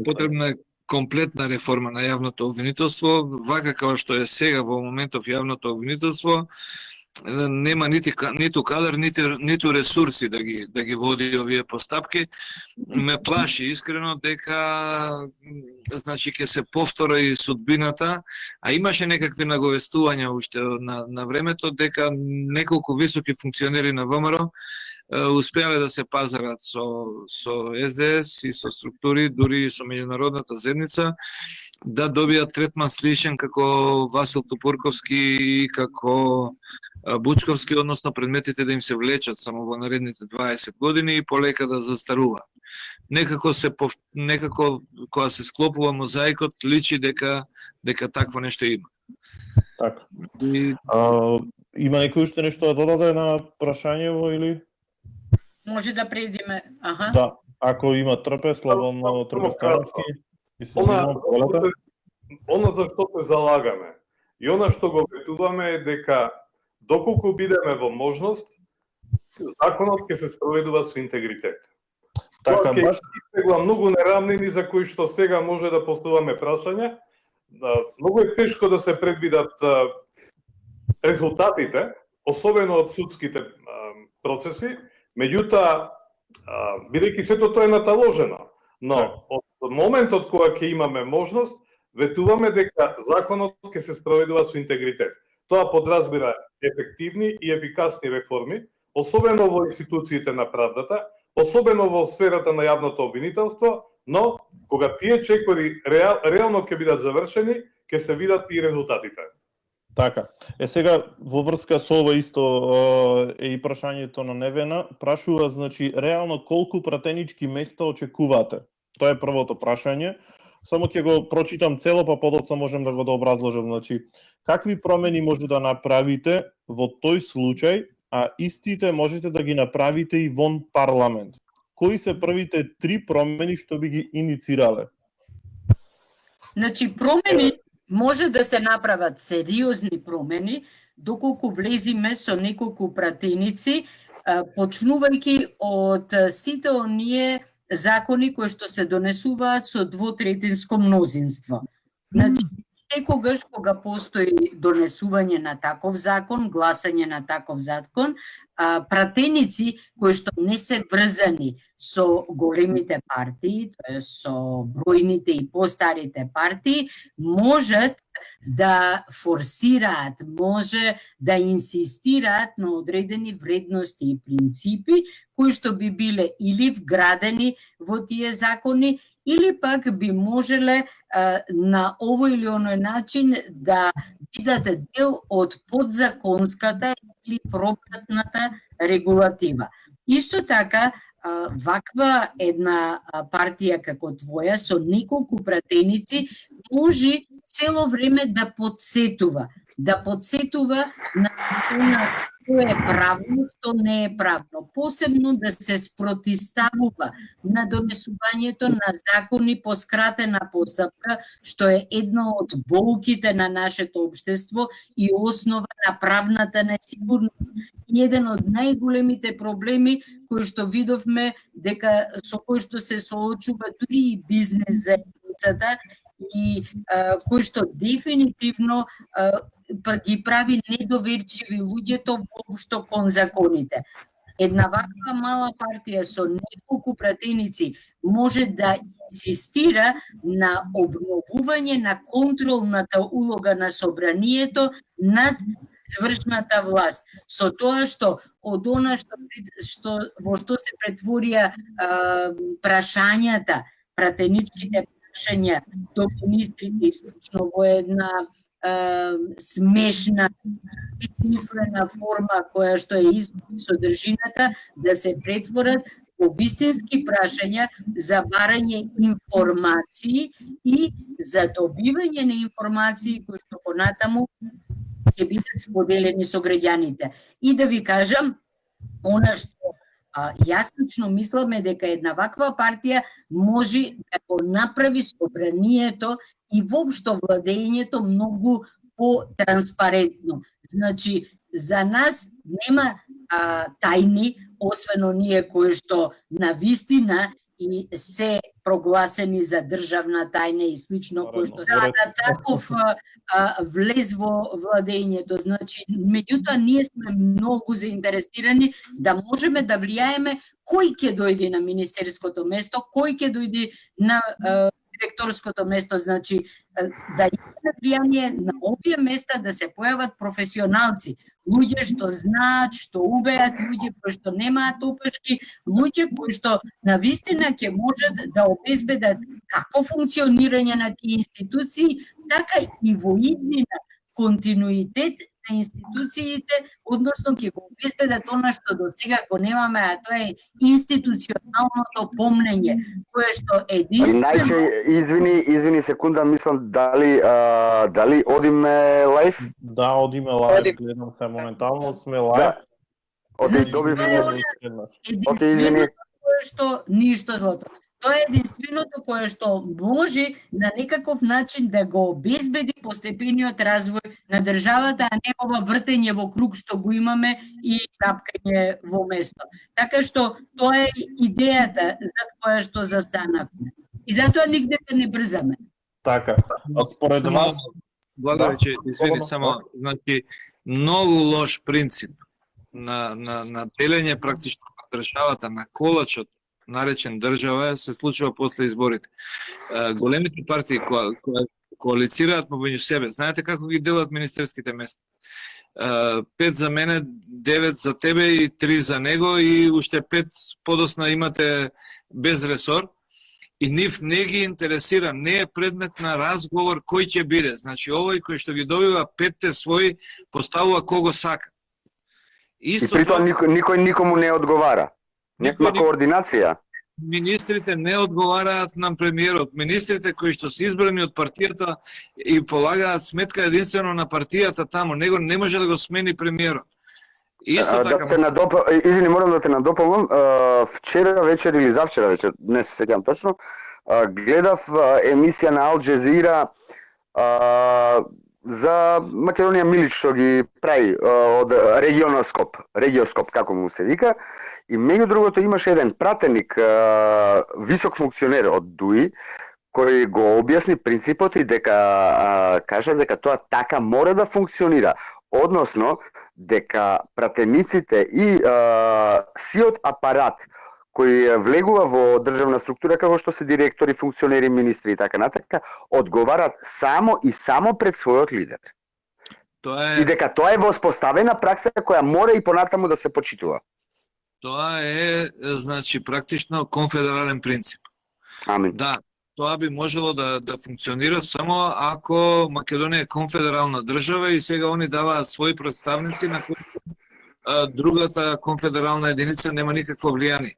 Потребна е комплетна реформа на јавното обвинителство, вака како што е сега во моментов јавното обвинителство, нема ниту кадар, ниту ресурси да ги води овие постапки. Ме плаши искрено дека значи ќе се повтори судбината, а имаше некакви наговестувања уште на времето дека неколку високи функционери на ВМРО успеале да се пазарат со СДС и со структури, дури и со меѓународната заедница, да добијат третман сличен како Васил Тупурковски и како Бучковски, односно предметите да им се влечат само во наредните 20 години и полека да застаруваат. Некако кога се склопува мозаикот, личи дека такво нешто има. Така. Има некој уште нешто да додаде на прашањево или? Може да предиме. Аха. Да, ако има трпе, слободно Трбостански. Она за што се залагаме и она што го ветуваме е дека доколку бидеме во можност, законот ќе се спроведува со интегритет. Така ќе испегла многу нерамнини за кои што сега може да поставаме прашања. Многу е тешко да се предвидат резултатите, особено од судските процеси, меѓутоа, бидејќи сето тоа е наталожено, но од моментот кога ќе имаме можност, ветуваме дека законот ќе се спроведува со интегритет. Тоа подразбира ефективни и ефикасни реформи, особено во институциите на правдата, особено во сферата на јавното обвинителство, но кога тие чекори реално ќе бидат завршени, ќе се видат и резултатите. Така. Сега во врска со ова исто е и прашањето на Невена, прашува значи реално колку пратенички места очекувате? Тоа е првото прашање. Само ќе го прочитам цело, па подоцна можем да го дообразложам. Значи, какви промени може да направите во тој случај, а истите можете да ги направите и вон парламент? Кои се првите 3 промени што би ги иницирале? Значи, промени може да се направат сериозни промени, доколку влезиме со неколку пратеници, почнувајќи од сите оние закони кои што се донесуваат со двотретинско мнозинство. Значи, секогаш кога постои донесување на таков закон, гласање на таков закон, пратеници кои што не се врзани со големите партии, тоест со бројните и постарите партии, можат да форсираат, може да инсистираат на одредени вредности и принципи кои што би биле или вградени во тие закони, или пак би можеле на овој или оној начин да бидат дел од подзаконската или пропратната регулатива. Исто така, ваква една партија како твоја со неколку пратеници може цело време да подсетува на што е правно, што не е правно. Посебно да се спротиставува на донесувањето на закони по скратена постапка, што е едно од болките на нашето општество и основа на правната несигурност. И еден од најголемите проблеми кои што видовме со кои што се соочува дури и бизнес заедницата и кои што дефинитивно ги прави недоверчиви луѓето воопшто кон законите. Една ваква мала партија со неколку пратеници може да инсистира на обновување на контролната улога на собранието над свршната власт. Со тоа што од она во што се претворија прашањата, пратеничките прашања до министрите и слично во една смешна, бесмислена форма која што е извън содржината, да се претворат во вистински прашања за барање информации и за добивање на информации кои што понатаму ќе бидат споделени со граѓаните. И да ви кажам, она што јас лично мислам дека една ваква партија може да го направи собранието и воопшто владењето многу по-транспарентно. Значи, за нас нема тајни, освен оние кои што на вистина и се прогласени за државна тајна и слично, кои што се на таков влез во владењето. Значи, меѓутоа, ние сме многу заинтересирани да можеме да влијаеме кој ќе дојде на министерското место, кој ќе дојде на директорското место, значи да имаме влијание на овие места да се појават професионалци, луѓе што знаат, што убеат, луѓе кои што немаат опашки, луѓе кои што навистина ќе можат да обезбедат како функционирање на тие институции, така и во иднина континуитет на институциите, односно ќе го обезбедат она што до сега го немаме, а тоа е институционалното помнење, кое што единствено... Извини секунда, мислам дали одиме лайф? Да, одиме лайф, гледам се моментално, сме лайф. Значи, тоа е единственото кое што ништо злато. Тоа е единственото кое што може на некаков начин да го обезбеди постепениот развој на државата, а не ова вртење во круг што го имаме и тапкање во место. Така што тоа е идејата за која што застанавме. И затоа нигде не брзаме. Така, според вас... Благодаря, че извини само, значи, многу лош принцип на делење практично на државата, на колачот наречен држава, се случува после изборите. Големите партии коалицираат помеѓу себе. Знаете како ги делат министерските места? 5 за мене, 9 за тебе и 3 за него и уште 5 подосна имате без ресор. И нив не ги интересира, не е предмет на разговор кој ќе биде. Значи, овој кој што ги добива 5 своји, поставува кого сака. И при тоа никој никому не одговара. Нема координација. Министрите не одговараат на премиерот. Министрите кои што се избрани од партијата и полагаат сметка единствено на партијата таму, него не може да го смени премиерот. Исто така. Извини, морам да те надополнам. Вчера вечер или завчера вечер, не се сеќавам точно, гледав емисија на Ал Джазира за Македонија Милич што ги прави од Региоскоп, како му се вика. И меѓу другото имаше еден пратеник, висок функционер од ДУИ, кој го објасни принципот и дека кажа дека тоа така мора да функционира, односно дека пратениците и сиот апарат кој влегува во државна структура како што се директори, функционери, министри и така натака, одговарат само и само пред својот лидер. И дека тоа е воспоставена пракса која мора и понатаму да се почитува. Тоа е, значи, практично конфедерален принцип. Амин. Да, тоа би можело да функционира само ако Македонија е конфедерална држава и сега они даваат своји представници на кои другата конфедерална единица нема никакво влијание.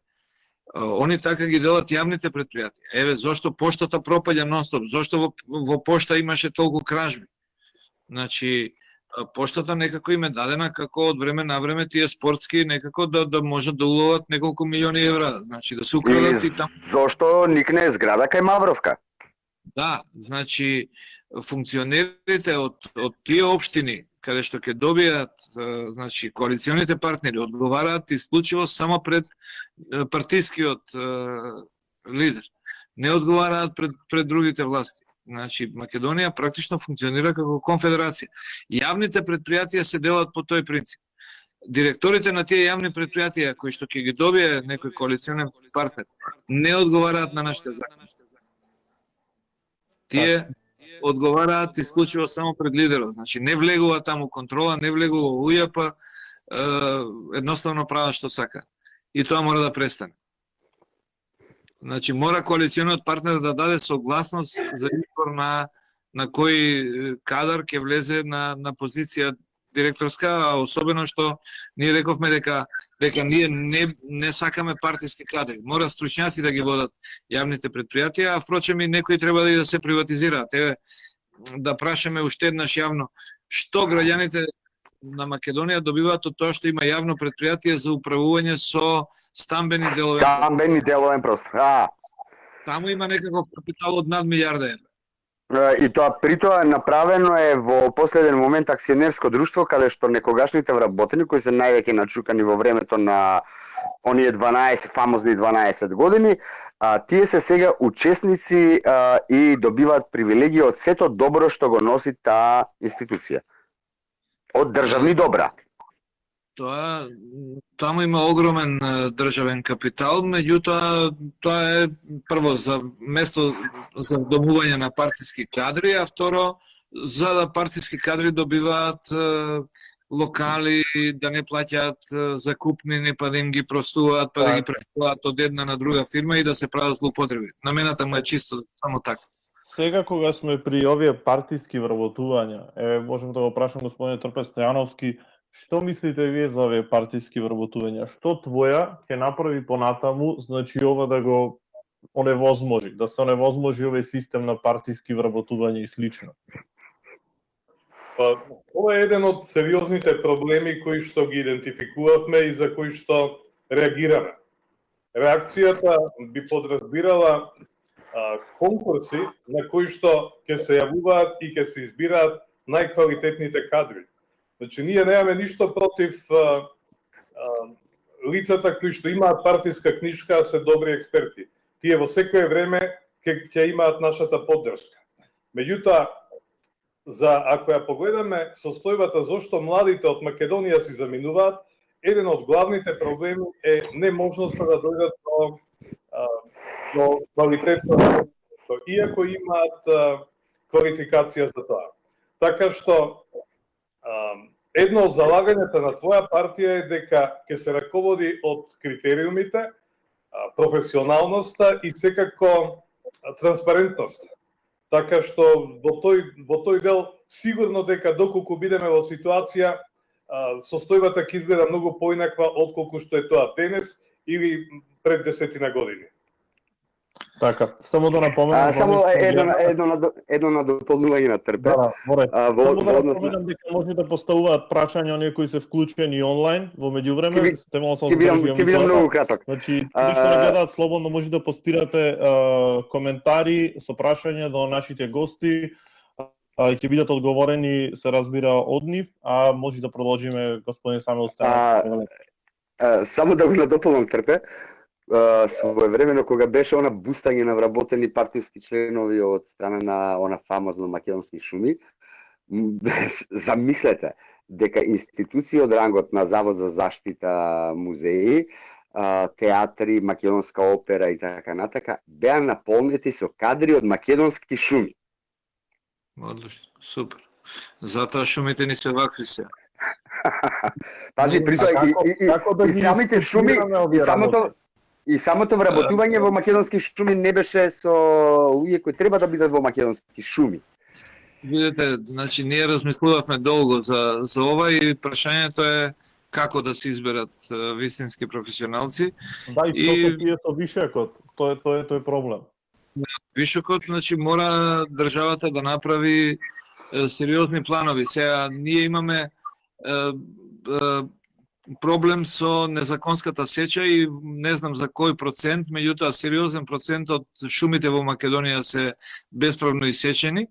Они така ги делат јавните предпријатија. Еве зошто поштата пропаѓа нонстоп, зошто во пошта имаше толку кражби. Значи, поштата некако им е дадена како од време на време тие спортски некако да можат да уловат неколку милиони евра, значи да се украдат и таму. Зошто никне зграда кај Мавровка? Да, значи функционерите од тие општини каде што ќе добијат, значи коалиционите партнери одговараат исклучиво само пред партискиот лидер. Не одговараат пред другите власти. Значи Македонија практично функционира како конфедерација. Јавните предпријатија се делат по тој принцип. Директорите на тие јавни предпријатија кои што ќе ги добие некој коалиционен партнер не одговараат на нашите закони. Тие одговараат исклучиво само пред лидерот. Значи не влегува таму контрола, не влегува УЈП, едноставно прават што сака. И тоа мора да престане. Значи мора коалициониот партнер да даде согласност за избор на кој кадар ќе влезе на позиција директорска, а особено што ние рековме дека ние не сакаме партиски кадри. Мора стручњаци да ги водат јавните предпријатија, а впрочем и некои треба да се приватизираат. Еве да прашаме уште еднаш јавно што граѓаните на Македонија добиваат од тоа што има јавно предпријатие за управување со стамбени делови. Стамбени деловен простор. Таму има некаков капитал од над милијарда евра. И тоа при тоа направено е во последен момент акционерско друштво каде што некогашните вработени кои се највеќе начукани во времето на оние фамозни 12 години, тие се сега учесници и добиваат привилегии од сето добро што го носи таа институција. Од државни добра. Таму има огромен државен капитал, меѓутоа тоа е прво за место за добување на партиски кадри, а второ за да партиски кадри добиваат локали, да не плаќаат закупнини, па да им ги простуваат, па да ги префрлаат од една на друга фирма и да се прават злоупотреби. Намената му е чисто само така. Сега кога сме при овие партиски вработувања, можем да го прашам господин Трпе Стојановски, што мислите вие за овие партиски вработувања? Што твоја ќе направи понатаму, значи ова да го оневозможи, да се оневозможи овој систем на партиски вработување и слично? Ова е еден од сериозните проблеми кои што ги идентификувавме и за кои што реагираме. Реакцијата би подразбирала конкурси на кои што ќе се јавуваат и ќе се избираат најквалитетните кадри. Значи, ние немаме ништо против лицата кои што имаат партиска книжка, а се добри експерти. Тие во секое време ќе имаат нашата поддршка. Меѓутоа, ако ја погледаме состојбата зошто младите од Македонија си заминуваат, еден од главните проблеми е неможноста да дојдат до квалитетно, иако имаат квалификација за тоа. Така што едно од залагањата на твоја партија е дека ќе се раководи од критериумите, професионалноста и секако транспарентноста. Така што во тој дел сигурно дека доколку бидеме во ситуација, состојбата ќе изгледа многу поинаква отколку што е тоа денес или пред 10 години. Така, само да напоменам... Само едно на дополнување на Трпе. Само да напоменам дека може да поставуваат прашања оние кои се вклучени онлайн во меѓувреме. Ќе бидам многу краток. Значи, што не гледаат слободно може да постирате коментари со прашања до нашите гости. Ќе бидат одговорени, се разбира, од нив, а може да продолжиме господин Самил Стојановски. Само да го надополнам, Трпе. своевремено кога беше она бустање на вработени партиски членови од страна на она фамозно македонски шуми, замислете дека институции од рангот на Завод за заштита, музеи, театри, македонска опера и така натака беа наполнети со кадри од македонски шуми. Одлично, супер. Затоа шумите ни се вакви се. Пази, притоа и самите шуми, и самото вработување во македонски шуми не беше со луѓе кои треба да бидат во македонски шуми. Видете, значи ние размислувавме долго за ова и прашањето е како да се изберат вистински професионалци. Да, и што се пие со вишокот, тоа е проблем. Вишокот, значи мора државата да направи сериозни планови. Сега ние имаме проблем со незаконската сеча и не знам за кој процент, меѓутоа сериозен процент од шумите во Македонија се бесправно исечени.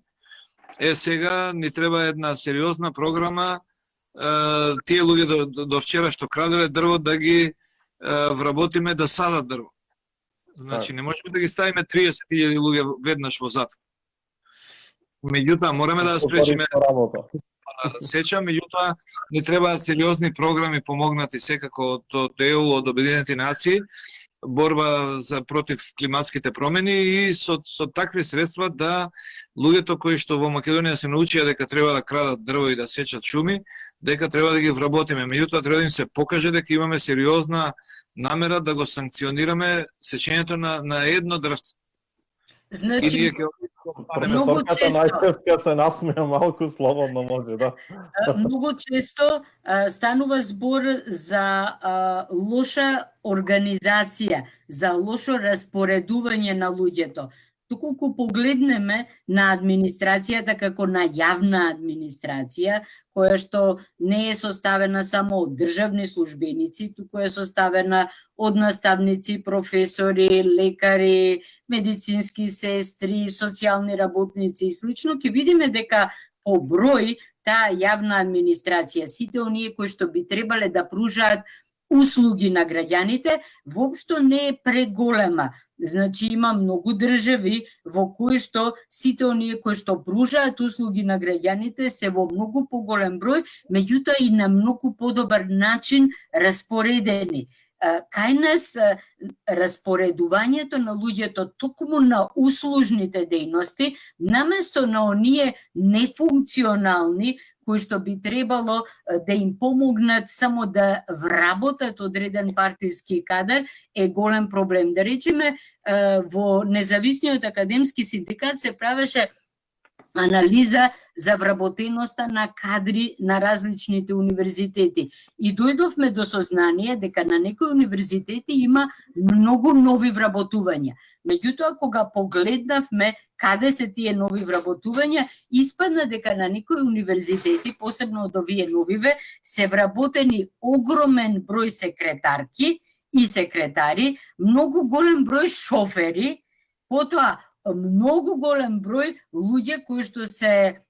Сега ни треба една сериозна програма, тие луѓе до вчера што краделе дрво да ги вработиме да садат дрво. Значи не можеме да ги ставиме 30.000 луѓе веднаш во затвор. Меѓутоа мораме да спречиме сеча, меѓутоа ни требаат сериозни програми помогнати секако од ЕУ, од Обединените нации, борба за против климатските промени и со такви средства да луѓето кои што во Македонија се научија дека треба да крадат дрво и да сечат шуми, дека треба да ги вработиме. Меѓутоа треба да им се покаже дека имаме сериозна намера да го санкционираме сечењето на едно дрвце. Значи, многу често најчесто се насмеа малку слободно може, да. Многу често станува збор за лоша организација, за лошо распоредување на луѓето. Доколку погледнеме на администрацијата како на јавна администрација, која што не е составена само од државни службеници, туку е составена од наставници, професори, лекари, медицински сестри, социјални работници и слично, ќе видиме дека по број таа јавна администрација, сите оние кои што би требале да пружаат услуги на граѓаните, воопшто не е преголема. Значи има многу држави во кои што сите оние кои што пружаат услуги на граѓаните се во многу поголем број, меѓутоа и на многу подобар начин распоредени. Кај нас распоредувањето на луѓето токму на услужните дејности, наместо на оние нефункционални кои што би требало да им помогнат само да вработат одреден партиски кадар, е голем проблем. Да речеме, во Независниот академски синдикат се правеше анализа за вработеноста на кадри на различните универзитети. И дојдовме до сознание дека на некои универзитети има многу нови вработувања. Меѓутоа, кога погледнавме каде се тие нови вработувања, испадна дека на некои универзитети, посебно од овие новиве, се вработени огромен број секретарки и секретари, многу голем број шофери, потоа многу голем број луѓе кои што се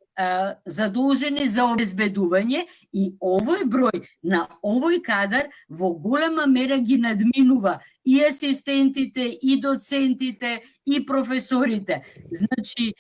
задолжени за обезбедување, и овој број на овој кадар во голема мера ги надминува и асистентите, и доцентите, и професорите. Значи,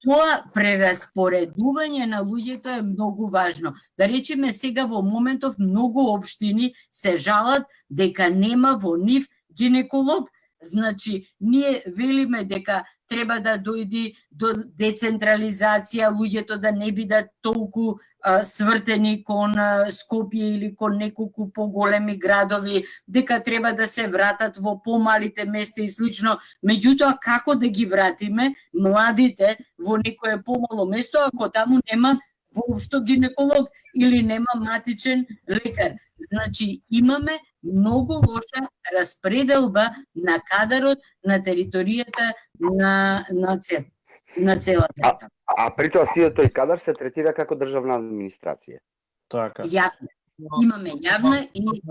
тоа прераспоредување на луѓето е многу важно. Да речеме, сега во моментов многу општини се жалат дека нема во нив гинеколог. Значи, ние велиме дека треба да дојди до децентрализација, луѓето да не бидат толку свртени кон Скопје или кон неколку поголеми градови, дека треба да се вратат во помалите места и слично. Меѓутоа, како да ги вратиме младите во некое помало место, ако таму нема воопшто гинеколог или нема матичен лекар? Значи, имаме многу лоша распределба на кадарот на територијата на целата. А при тоа сиот тој кадар се третира како државна администрација. Така. Јавна. Имаме јавна и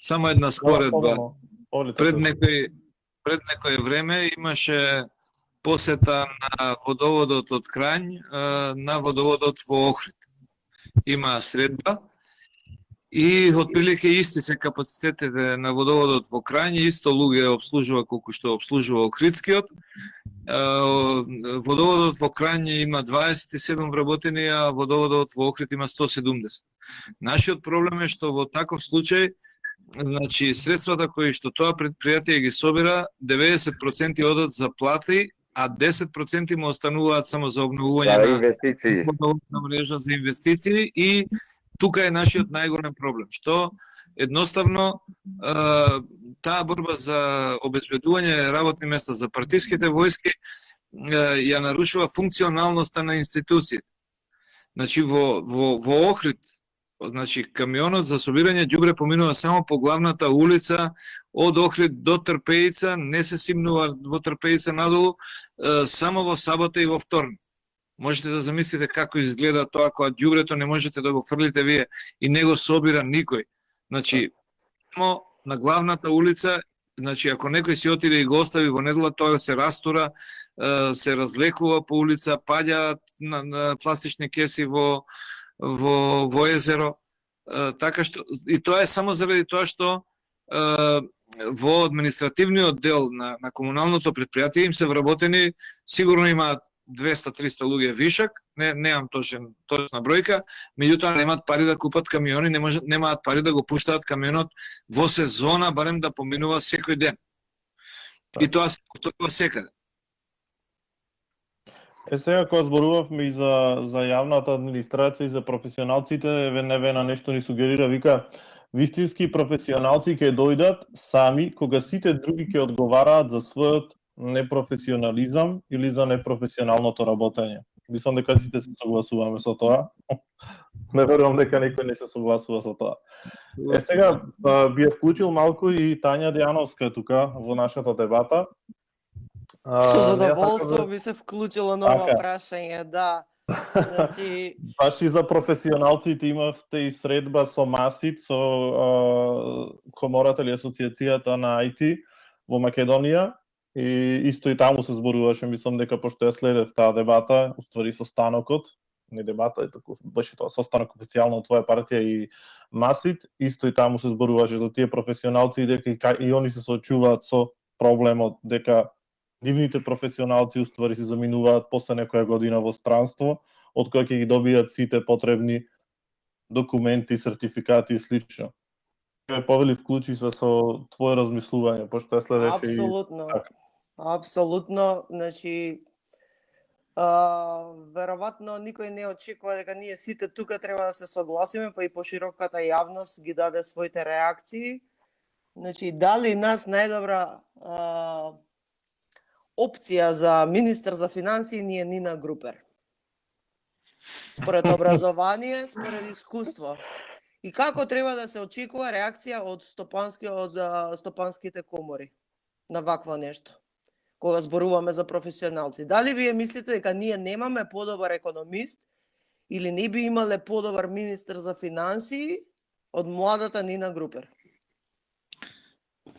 Само една споредба. Пред некој време имаше посета на водоводот од Крањ на водоводот во Охрид. Има средба и отприлике исти се капацитетите на водоводот во Крање, исто луѓе обслужува колку што обслужува Охридскиот. Водоводот во Крање има 27 вработени, а водоводот во Охрид има 170. Нашиот проблем е што во таков случај, значи средствата кои што тоа предпријатие ги собира, 90% одат за плати, а 10% му остануваат само за обновување За на инвестиции. водоводна мрежа, за инвестиции, и тука е нашиот најголем проблем, што едноставно таа борба за обезбедување работни места за партиските војски ја нарушува функционалноста на институциите. Значи во Охрид, значи камионот за собирање ѓубре поминува само по главната улица од Охрид до Трпеица, не се симнува во Трпеица надолу, само во сабота и во вторник. Можете да замислите како изгледа тоа кога ѓубрето не можете да го фрлите вие и не го собира никој. Значи, само на главната улица, значи ако некој си отиде и го остави во недела, тоа се растура, се разлекува по улица, паѓа на пластични кеси во езеро, така што и тоа е само заради тоа што во административниот дел на комуналното предпријатие им се вработени, сигурно имаат 200-300 луѓе вишак, немам точна бројка, меѓутоа немаат пари да купат камиони, немаат пари да го пуштаат камионот во сезона, барем да поминува секој ден. И тоа се повторува секаде. Сега кога зборувавме и за јавната администрација и за професионалците, на нешто ни сугерира, вика, вистински професионалци ќе дојдат сами кога сите други ќе одговараат за својот непрофесионализам или за непрофесионалното работење. Мислам дека сите се согласуваме со тоа. Не верувам дека некој не се согласува со тоа. Сега би ја вклучил малку и Тања Дејановска тука во нашата дебата. Со задоволство би се вклучила нова прашање, да. Значи, баш и за професионалците имавте и средба со МАСИТ, со Комората или Асоциацијата на IT во Македонија, и исто и таму се зборуваше, мислам дека пошто ја следев таа дебата, уствари состанокот, не дебата, беше тоа состанок официјално од твоја партија и МАСИТ, исто и таму се зборуваше за тие професионалци и дека и они се соочуваат со проблемот дека нивните професионалци уствари се заминуваат после некоја година во странство, од која ќе ги добијат сите потребни документи, сертификати и слично. Повели, вклучи се со твое размислување, пошто ја следеше и... Апсолутно, значи, веројатно никој не очекува дека ние сите тука треба да се согласиме, па и пошироката јавност ги даде своите реакции. Значи, дали нас најдобра опција за министар за финансии ни е Нина Групер. Според образование, според искуство. И како треба да се очекува реакција од стопанските комори на вакво нешто, кога зборуваме за професионалци? Дали вие мислите дека ние немаме подобар економист или не би имале подобар министер за финансии од младата Нина Групер?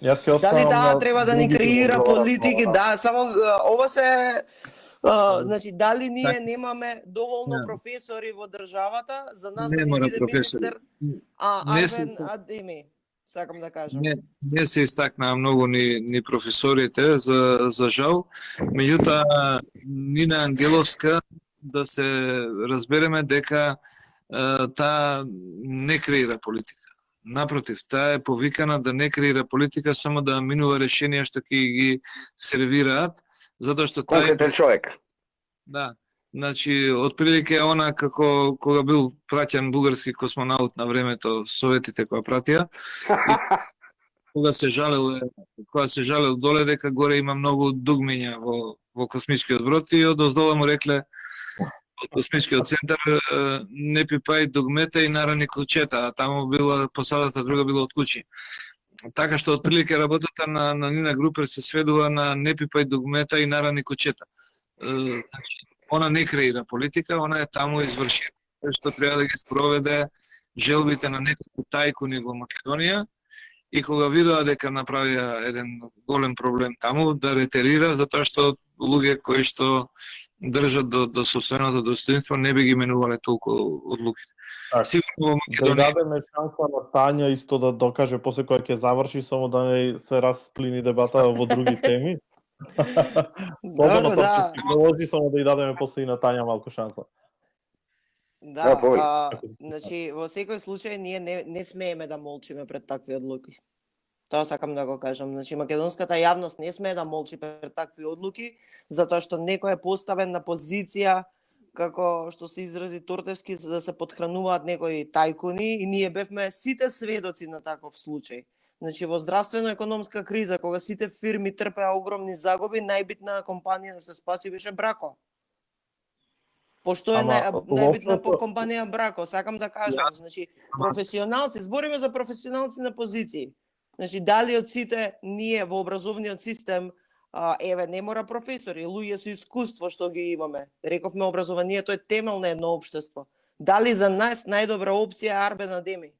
Дали треба да ни креира политики? Да, само ова се... значи, дали ние немаме доволно професори во државата за нас да ни биде министер? Арвен Адеми, сакам да кажам. Не се истакнаа многу ни професорите, за жал. Меѓутоа, Нина Ангеловска, да се разбереме дека таа не креира политика. Напротив, таа е повикана да не креира политика, само да минува решенија што ќе ги сервираат, затоа што таа конкретен човек. Да. Значи, отприлике она како кога бил праќан бугарски космонаут на времето, советите која пратија, кога се жалел доле дека горе има многу дугмиња во космичкиот брод, и одоздола му рекле од космичкиот центар не пипај дугмета и нарани кучета, а таму била посадата друга била од кучи. Така што отприлике работата на Нина Групер се сведува на не пипај дугмета и нарани кучета. Значи, она не креира политика, она е таму изврши што треба да ги спроведе желбите на неколку тајкуни во Македонија, и кога видоа дека направија еден голем проблем таму, да ретерира, затоа што луѓе кои што држат до сопственото достоинство не би ги менувале толку одлуките. Так. Сигурно во Да Македонија дадеме шанса на Тања исто да докаже после кога ќе заврши, само да не се расплини дебата во други теми. Слободно Да. Торчевски продолжи, само да ја дадеме после и на Тања малку шанса. Да, повели. значи во секој случај ние не смееме да молчиме пред такви одлуки. Тоа сакам да го кажам. Значи македонската јавност не смее да молчи пред такви одлуки, затоа што некој е поставен на позиција како што се изрази Тортевски, за да се подхрануваат некои тајкуни и ние бевме сите сведоци на таков случај. Значи во здравствено-економска криза, кога сите фирми трпеа огромни загуби, најбитна компанија да се спаси беше Брако. Пошто е најбитна компанија Брако, сакам да кажам, значи професионалци, збориме за професионалци на позиции. Значи дали од сите ние во образовниот систем еве не мора професори, луѓе со искуство што ги имаме. Рековме образованието е темел на едно општество. Дали за нас најдобра опција е Арбен Адеми?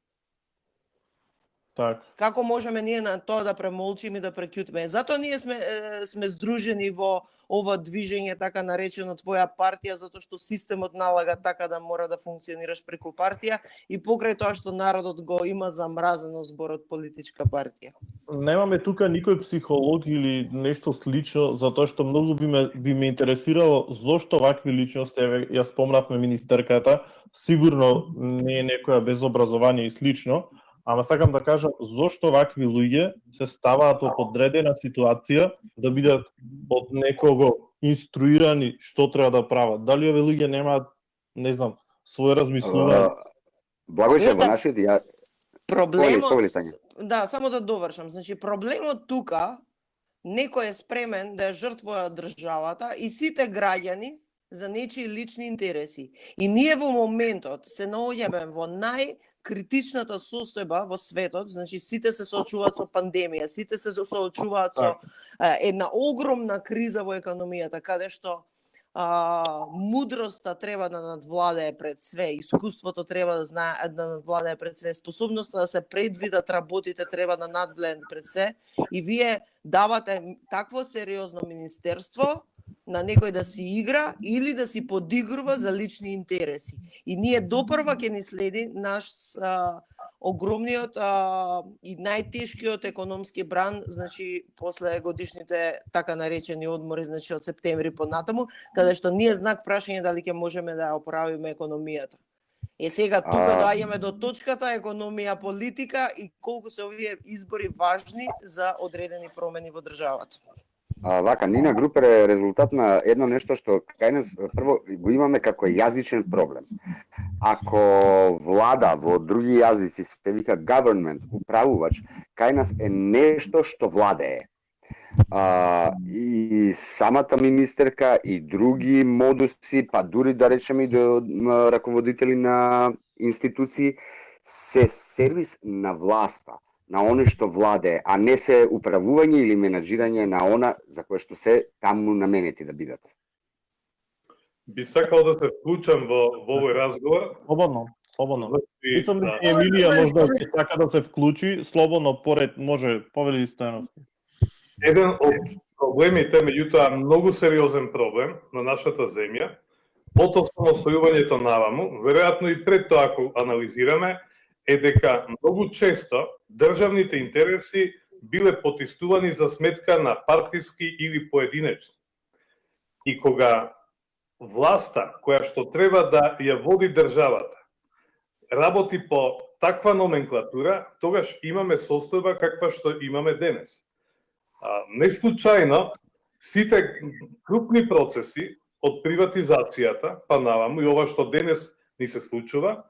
Так. Како можеме ние на тоа да премолчиме и да прекјутиме? Затоа ние сме здружени во ова движење така наречено твоја партија, затоа што системот налага така да мора да функционираш преку партија и покрај тоа што народот го има замразено зборот политичка партија. Немаме тука никој психолог или нешто слично, затоа што многу би ме интересирало зошто вакви личности, еве ја спомнавме министерката, сигурно не е некоја без образование и слично, ама сакам да кажам зошто вакви луѓе се ставаат во подредена ситуација да бидат од некого инструирани што треба да прават. Дали овие луѓе немаат, не знам, своје размислување? Благојше во нашиот проблемот. Да, само да довршам. Значи проблемот тука некој е спремен да ја жртвува државата и сите граѓани за нечии лични интереси. И ние во моментот се наоѓаме во критичната состојба во светот, значи сите се соочуваат со пандемија, сите се соочуваат со една огромна криза во економијата, каде што мудроста треба да надвладее пред све, искуството треба да знае да надвладее пред све, способноста да се предвидат работите треба да надвладее пред све, и вие давате такво сериозно министерство на некој да си игра или да си подигрува за лични интереси. И ние допрва ќе ни следи наш огромниот и најтешкиот економски бран, значи после годишните така наречени одмори, значи од септември понатаму, каде што ние знак прашање дали ќе можеме да оправиме економијата. Сега тука доаѓаме до точката економија, политика и колку се овие избори важни за одредени промени во државата. Вака, Нина Групер е резултат на едно нешто што кај нас прво го имаме како јазичен проблем. Ако влада во други јазици се вика government, управувач, кај нас е нешто што владее. И самата министерка и други модуси, па дури да речеме и до раководители на институции, се сервис на власта, на оно што владее, а не се управување или менаџирање на она за кое што се таму наменети да бидат. Би сакал да се вклучам во овој разговор. Слободно. Мислам дека Емилија можда ќе сака да се вклучи, слободно поред може повели Стојановски. Еден од проблемите, меѓутоа многу сериозен проблем на нашата земја, од осамостојувањето наваму, веројатно и пред тоа ако анализираме, е дека многу често државните интереси биле потистувани за сметка на партиски или поединечни. И кога власта, која што треба да ја води државата, работи по таква номенклатура, тогаш имаме состојба каква што имаме денес. Не случајно, сите крупни процеси од приватизацијата, па наваму и ова што денес ни се случува,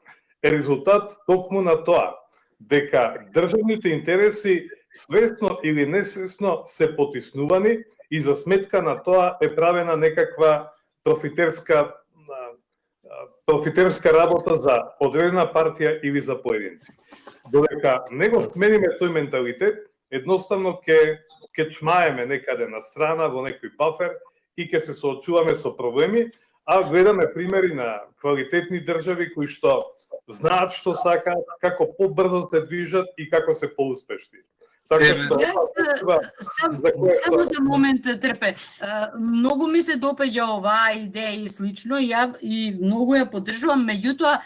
е резултат токму на тоа, дека државните интереси свесно или несвесно се потиснувани и за сметка на тоа е правена некаква профитерска работа за одредена партија или за поединци. Додека не го смениме тој менталитет, едноставно ќе чмаеме некаде на страна во некој бафер и ќе се соочуваме со проблеми, а гледаме примери на квалитетни држави кои што знаат што сакаат, како побрзо се движат и како се поуспешни. Така што Само за момент трпе. Многу ми се допаѓа оваа идеја и слично, и многу ја поддржувам, меѓутоа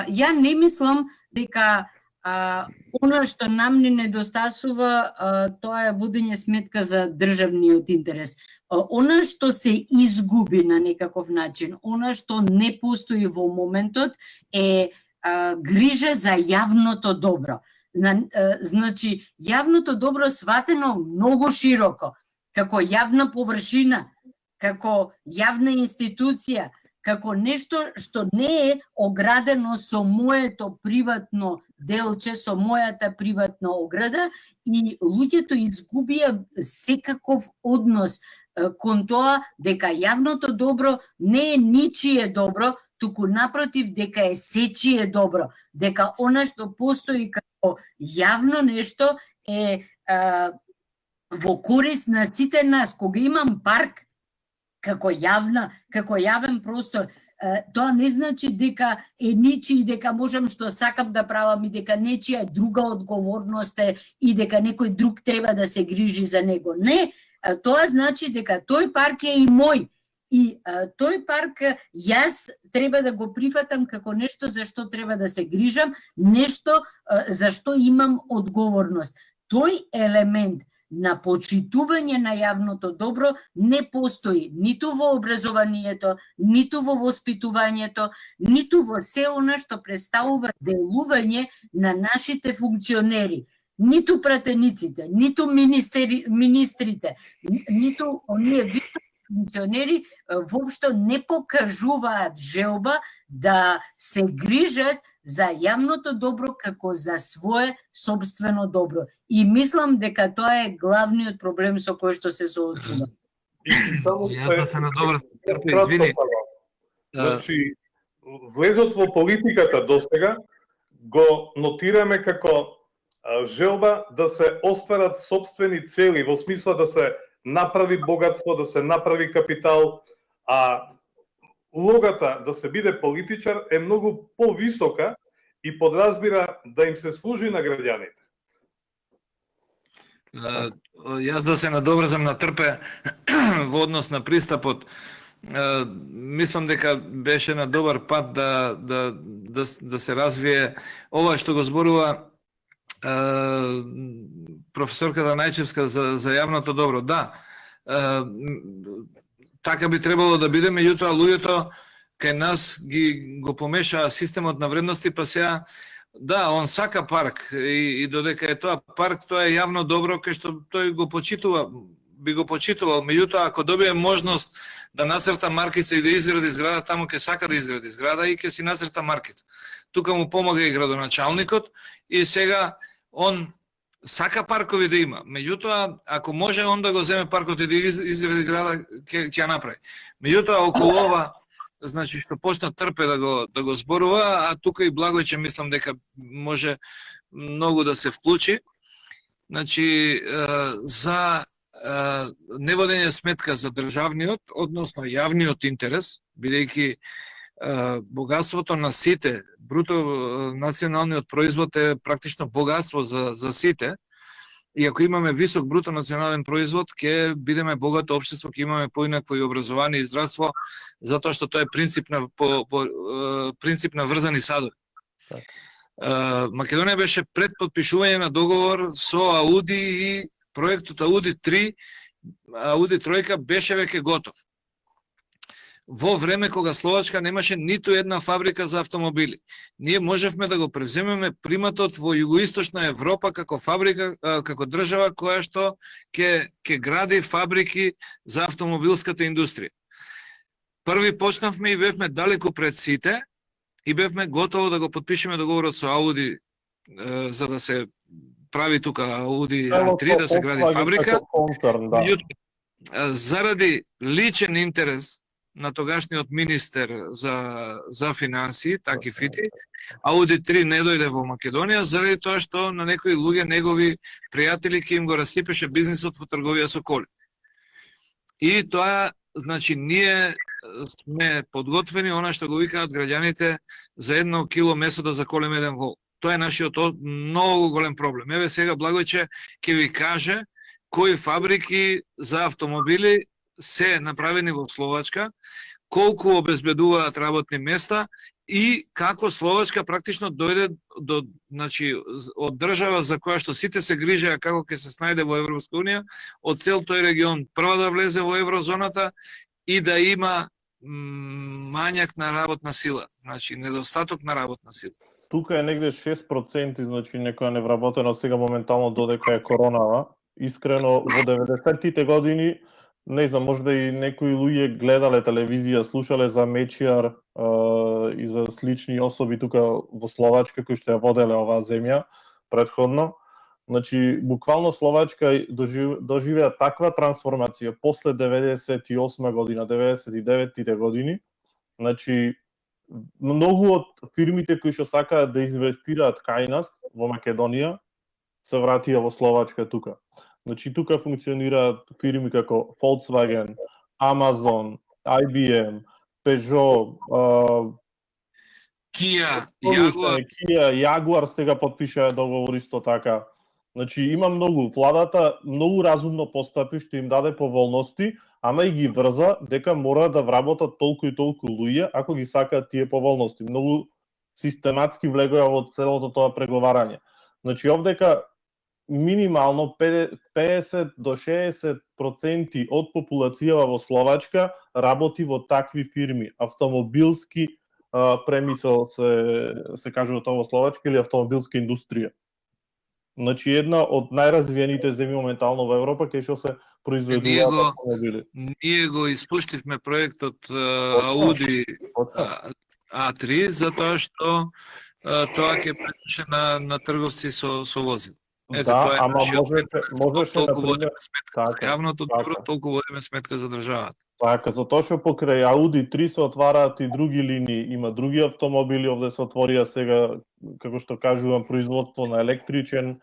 ја не мислам дека она што нам не недостасува, тоа е водење сметка за државниот интерес. Она што се изгуби на некаков начин, она што не постои во моментот е грижа за јавното добро. Значи, јавното добро сватено многу широко, како јавна површина, како јавна институција, како нешто што не е оградено со моето приватно делче, со мојата приватна ограда, и луѓето изгубија секаков однос кон тоа дека јавното добро не е ничие добро, туку напротив дека е сечие добро, дека она што постои како јавно нешто е во корист на сите нас. Кога имам парк како јавен простор, тоа не значи дека е ничи и дека можам што сакам да правам и дека нечија друга одговорност е и дека некој друг треба да се грижи за него. Не, тоа значи дека тој парк е и мој. И тој парк јас треба да го прифатам како нешто за што треба да се грижам, нешто за што имам одговорност. Тој елемент на почитување на јавното добро не постои ниту во образованието, ниту во воспитувањето, ниту во се она што представува делување на нашите функционери. Ниту пратениците, ниту министрите, ниту оние високи функционери воопшто не покажуваат желба да се грижат за јавното добро како за свое собствено добро. И мислам дека тоа е главниот проблем со кој што се соочува. Јас да се надобрам, извини. Значи, влезот во политиката досега го нотираме како желба да се остварат собствени цели, во смисла да се направи богатство, да се направи капитал, а улогата да се биде политичар е многу повисока и подразбира да им се служи на граѓаните. Јас да се надоврзам на Трпе во однос на пристапот, мислам дека беше на добар пат да се развие ова што го зборува професорката Најчевска за јавното добро. Да, така би требало да биде, меѓутоа луѓето кај нас го помешаа системот на вредности, па сега да, он сака парк и додека е тоа парк, тоа е јавно добро кај што тој го почитува, би го почитувал, меѓутоа ако добие можност да насрта маркица и да изгради зграда, таму ќе сака да изгради зграда и ќе си насрта маркица. Тука му помага и градоначалникот и сега он сака паркови да има. Меѓутоа, ако може он да го земе паркот и да изгради зграда, ќе ја направи. Меѓутоа, околу ова, значи што почна Трпе да го зборува, а тука и Благојче мислам дека може многу да се вклучи. Значи, за неводење сметка за државниот, односно јавниот интерес, бидејќи богатството на сите, бруто националниот производ е практично богатство за сите, и ако имаме висок бруто национален производ, ќе бидеме богато општество, ќе имаме поинакво и образование и здравство, затоа што тоа е принцип на врзани садови. Македонија беше пред подпишување на договор со Ауди и проектот Ауди 3, Ауди тројка беше веќе готов. Во време кога Словачка немаше ниту една фабрика за автомобили. Ние можевме да го превземеме приматот во југоисточна Европа како фабрика, како држава која што ќе гради фабрики за автомобилската индустрија. Први почнавме и бевме далеку пред сите и бевме готово да го подпишеме договорот со Ауди за да се прави тука Ауди A3, да се гради фабрика. Заради личен интерес на тогашниот министер за финансии, Таки Фити, Ауди 3 не дојде во Македонија заради тоа што на некои луѓе, негови пријатели, ќе им го расипеше бизнисот во трговија со коли. И тоа, значи, ние сме подготвени, она што го викаат граѓаните, за 1 кило месо да заколеме еден вол. Тоа е нашиот многу голем проблем. Еве сега Благојче ќе ви каже кои фабрики за автомобили се направени во Словачка, колку обезбедуваат работни места и како Словачка практично дојде до, значи, од држава за која што сите се грижеа како ќе се снајде во Европска унија, од цел тој регион прво да влезе во еврозоната и да има мањак на работна сила, значи недостаток на работна сила. Тука е негде 6%, значи некоја невработено сега моментално додека е коронава. Искрено, во 90-тите години, не знам, можда и некои луѓе гледале телевизија, слушале за Мечиар и за слични особи тука во Словачка кои што ја воделе оваа земја претходно. Значи, буквално Словачка доживеа таква трансформација после 98 година, 99-тите години. Значи, многу од фирмите кои што сакаат да инвестираат кај нас во Македонија се вратија во Словачка тука. Значи, тука функционираат фирми како Volkswagen, Amazon, IBM, Peugeot, Kia, Jaguar. Kia, Jaguar сега подпишаа договор исто така. Значи, има многу. Владата многу разумно постапи што им даде поволности, ама и ги врза дека мора да вработат толку и толку луѓе ако ги сакаат тие поволности. Многу систематски влегоа во целото тоа преговарање. Значи, овдека минимално 50 до 60% од популацијава во Словачка работи во такви фирми, автомобилски премисел се кажува тоа во Словачка или автомобилска индустрија. Значи една од најразвиените земји моментално во Европа кај што се произведуваат автомобили. Ние го испуштивме проектот Audi A3 затоа што тоа ќе пречеше на трговци со возила. Ето, Да, тоа е ама можеше толку например, водиме сметка за јавното добро, толку водиме сметка за државата. Така, затоа што покрај Audi 3 се отвараат и други линии, има други автомобили, овде се отворија сега, како што кажувам, производство на електричен,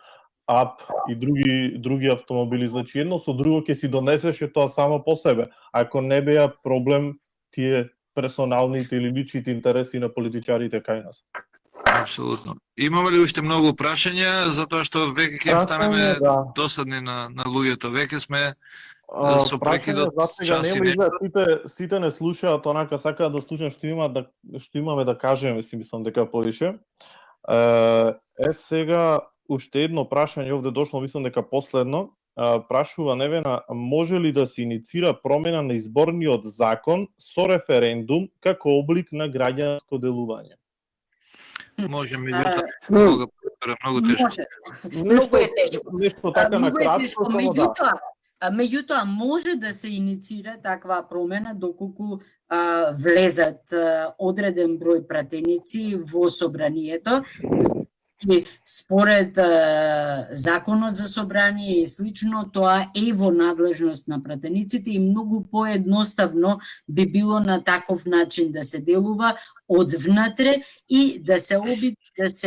ап и други автомобили. Значи, едно со друго ќе си донесеше тоа само по себе, ако не беа проблем тие персоналните или личните интереси на политичарите кај нас. Апсолутно. Имаме ли уште многу прашања, затоа што веќе ќе станеме досадни на луѓето. Веќе сме со прекидот час и нешто. Сите не слушаат онака, сакаат да слушаат што имаме да кажеме, си мислам дека повише. Сега уште едно прашање овде дошло, мислам дека последно. Прашува Невена, може ли да се иницира промена на изборниот закон со референдум како облик на граѓанско делување? Може, меѓутоа, многу тешко. Многу е тешко. Нешто така на кратко, само да. Меѓутоа, може да се иницира таква промена доколку влезат одреден број пратеници во собранието. И според законот за собрание и слично, тоа е во надлежност на пратениците и многу поедноставно би било на таков начин да се делува одвнатре и да се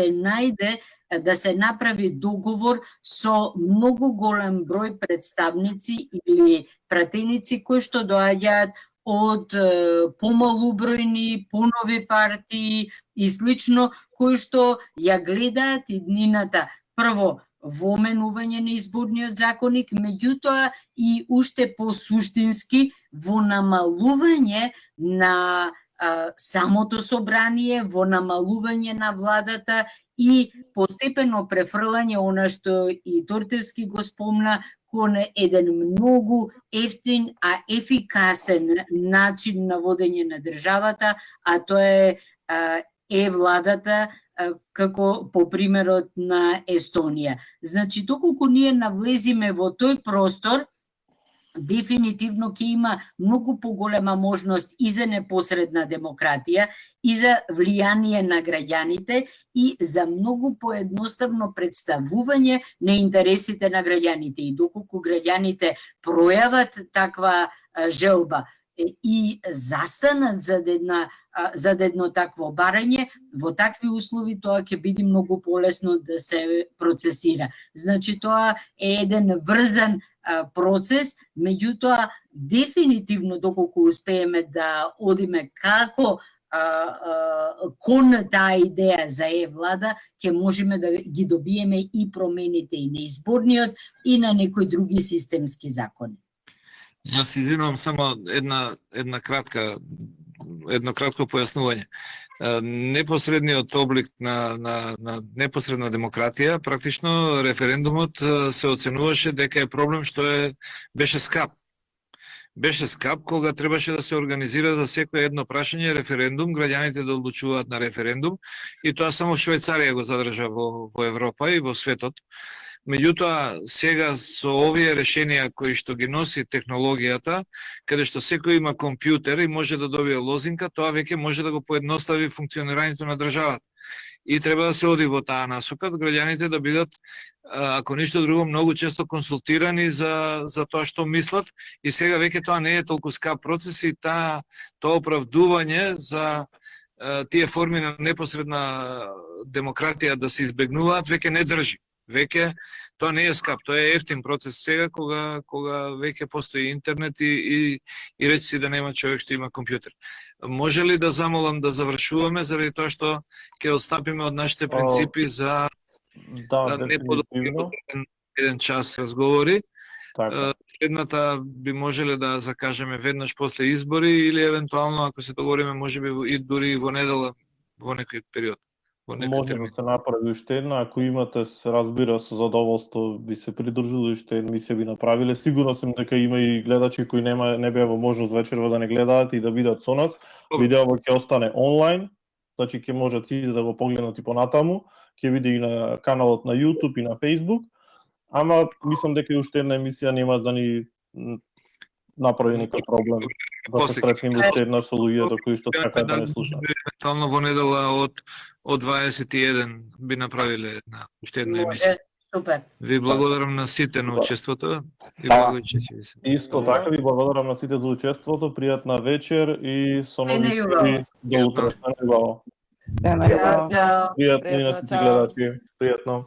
најде, да се направи договор со многу голем број представници или пратеници кои што доаѓаат од помалубројни, понови партии и слично, кои што ја гледаат иднината прво во менување на изборниот законник, меѓутоа и уште посуштински во намалување на самото собрание, во намалување на владата и постепено префрлање она што и Тортевски го спомна, кон еден многу ефтин, а ефикасен начин на водење на државата, а тоа е владата како по примерот на Естонија. Значи, доколку ние навлезиме во тој простор, дефинитивно ќе има многу поголема можност и за непосредна демократија, и за влијание на граѓаните, и за многу поедноставно представување на интересите на граѓаните. И доколку граѓаните пројават таква желба и застанат за едно такво барање, во такви услови тоа ќе биде многу полесно да се процесира. Значи, тоа е еден врзан процес, меѓутоа дефинитивно доколку успееме да одиме како кон таа идеја за влада, ќе можеме да ги добиеме и промените и на изборниот и на некои други системски закони. Јас извинувам само едно кратко појаснување. Непосредниот облик на непосредна демократија, практично референдумот се оценуваше дека е проблем што беше скап. Беше скап кога требаше да се организира за секој едно прашање референдум, граѓаните да одлучуваат на референдум, и тоа само Швајцарија го задржа во Европа и во светот. Меѓутоа, сега со овие решенија кои што ги носи технологијата, каде што секој има компјутер и може да добие лозинка, тоа веќе може да го поедностави функционирањето на државата. И треба да се оди во таа насока, граѓаните да бидат, ако ништо друго, многу често консултирани за тоа што мислат, и сега веќе тоа не е толку скап процес и тоа оправдување за тие форми на непосредна демократија да се избегнуваат веќе не држи. Веќе тоа не е скап, тоа е ефтин процес сега кога веќе постои интернет и речи да нема човек што има компјутер. Може ли да замолам да завршуваме заради тоа што ќе отстапиме од нашите принципи за не подобро еден час разговори. Така. Следната би можеле да закажеме веднаш после избори или евентуално ако се договориме можеби и дури во недела во некој период. Може да се направи уште една, ако имате, се разбира, со задоволство би се придружили, уште една емисија би направиле. Сигурно сум дека има и гледачи кои не беа во можност вечерва да не гледаат и да видат со нас. Видеото ќе остане онлайн, значи ќе можат сите да го погледнат и понатаму, ќе биде и на каналот на YouTube и на Facebook. Ама мислам дека и уште една емисија нема да ни направи некој проблем. Да се сретнем уште еднаш со луѓето кои што така да не слушаат. Евентуално во недела од 21 би направиле уште една емисија. Супер. Ви благодарам на сите на учеството и благојче ќе ви се. Исто така ви благодарам на сите за учеството, пријатна вечер и со нови до утре. Се најубаво. Пријатно и на сите гледачи. Пријатно.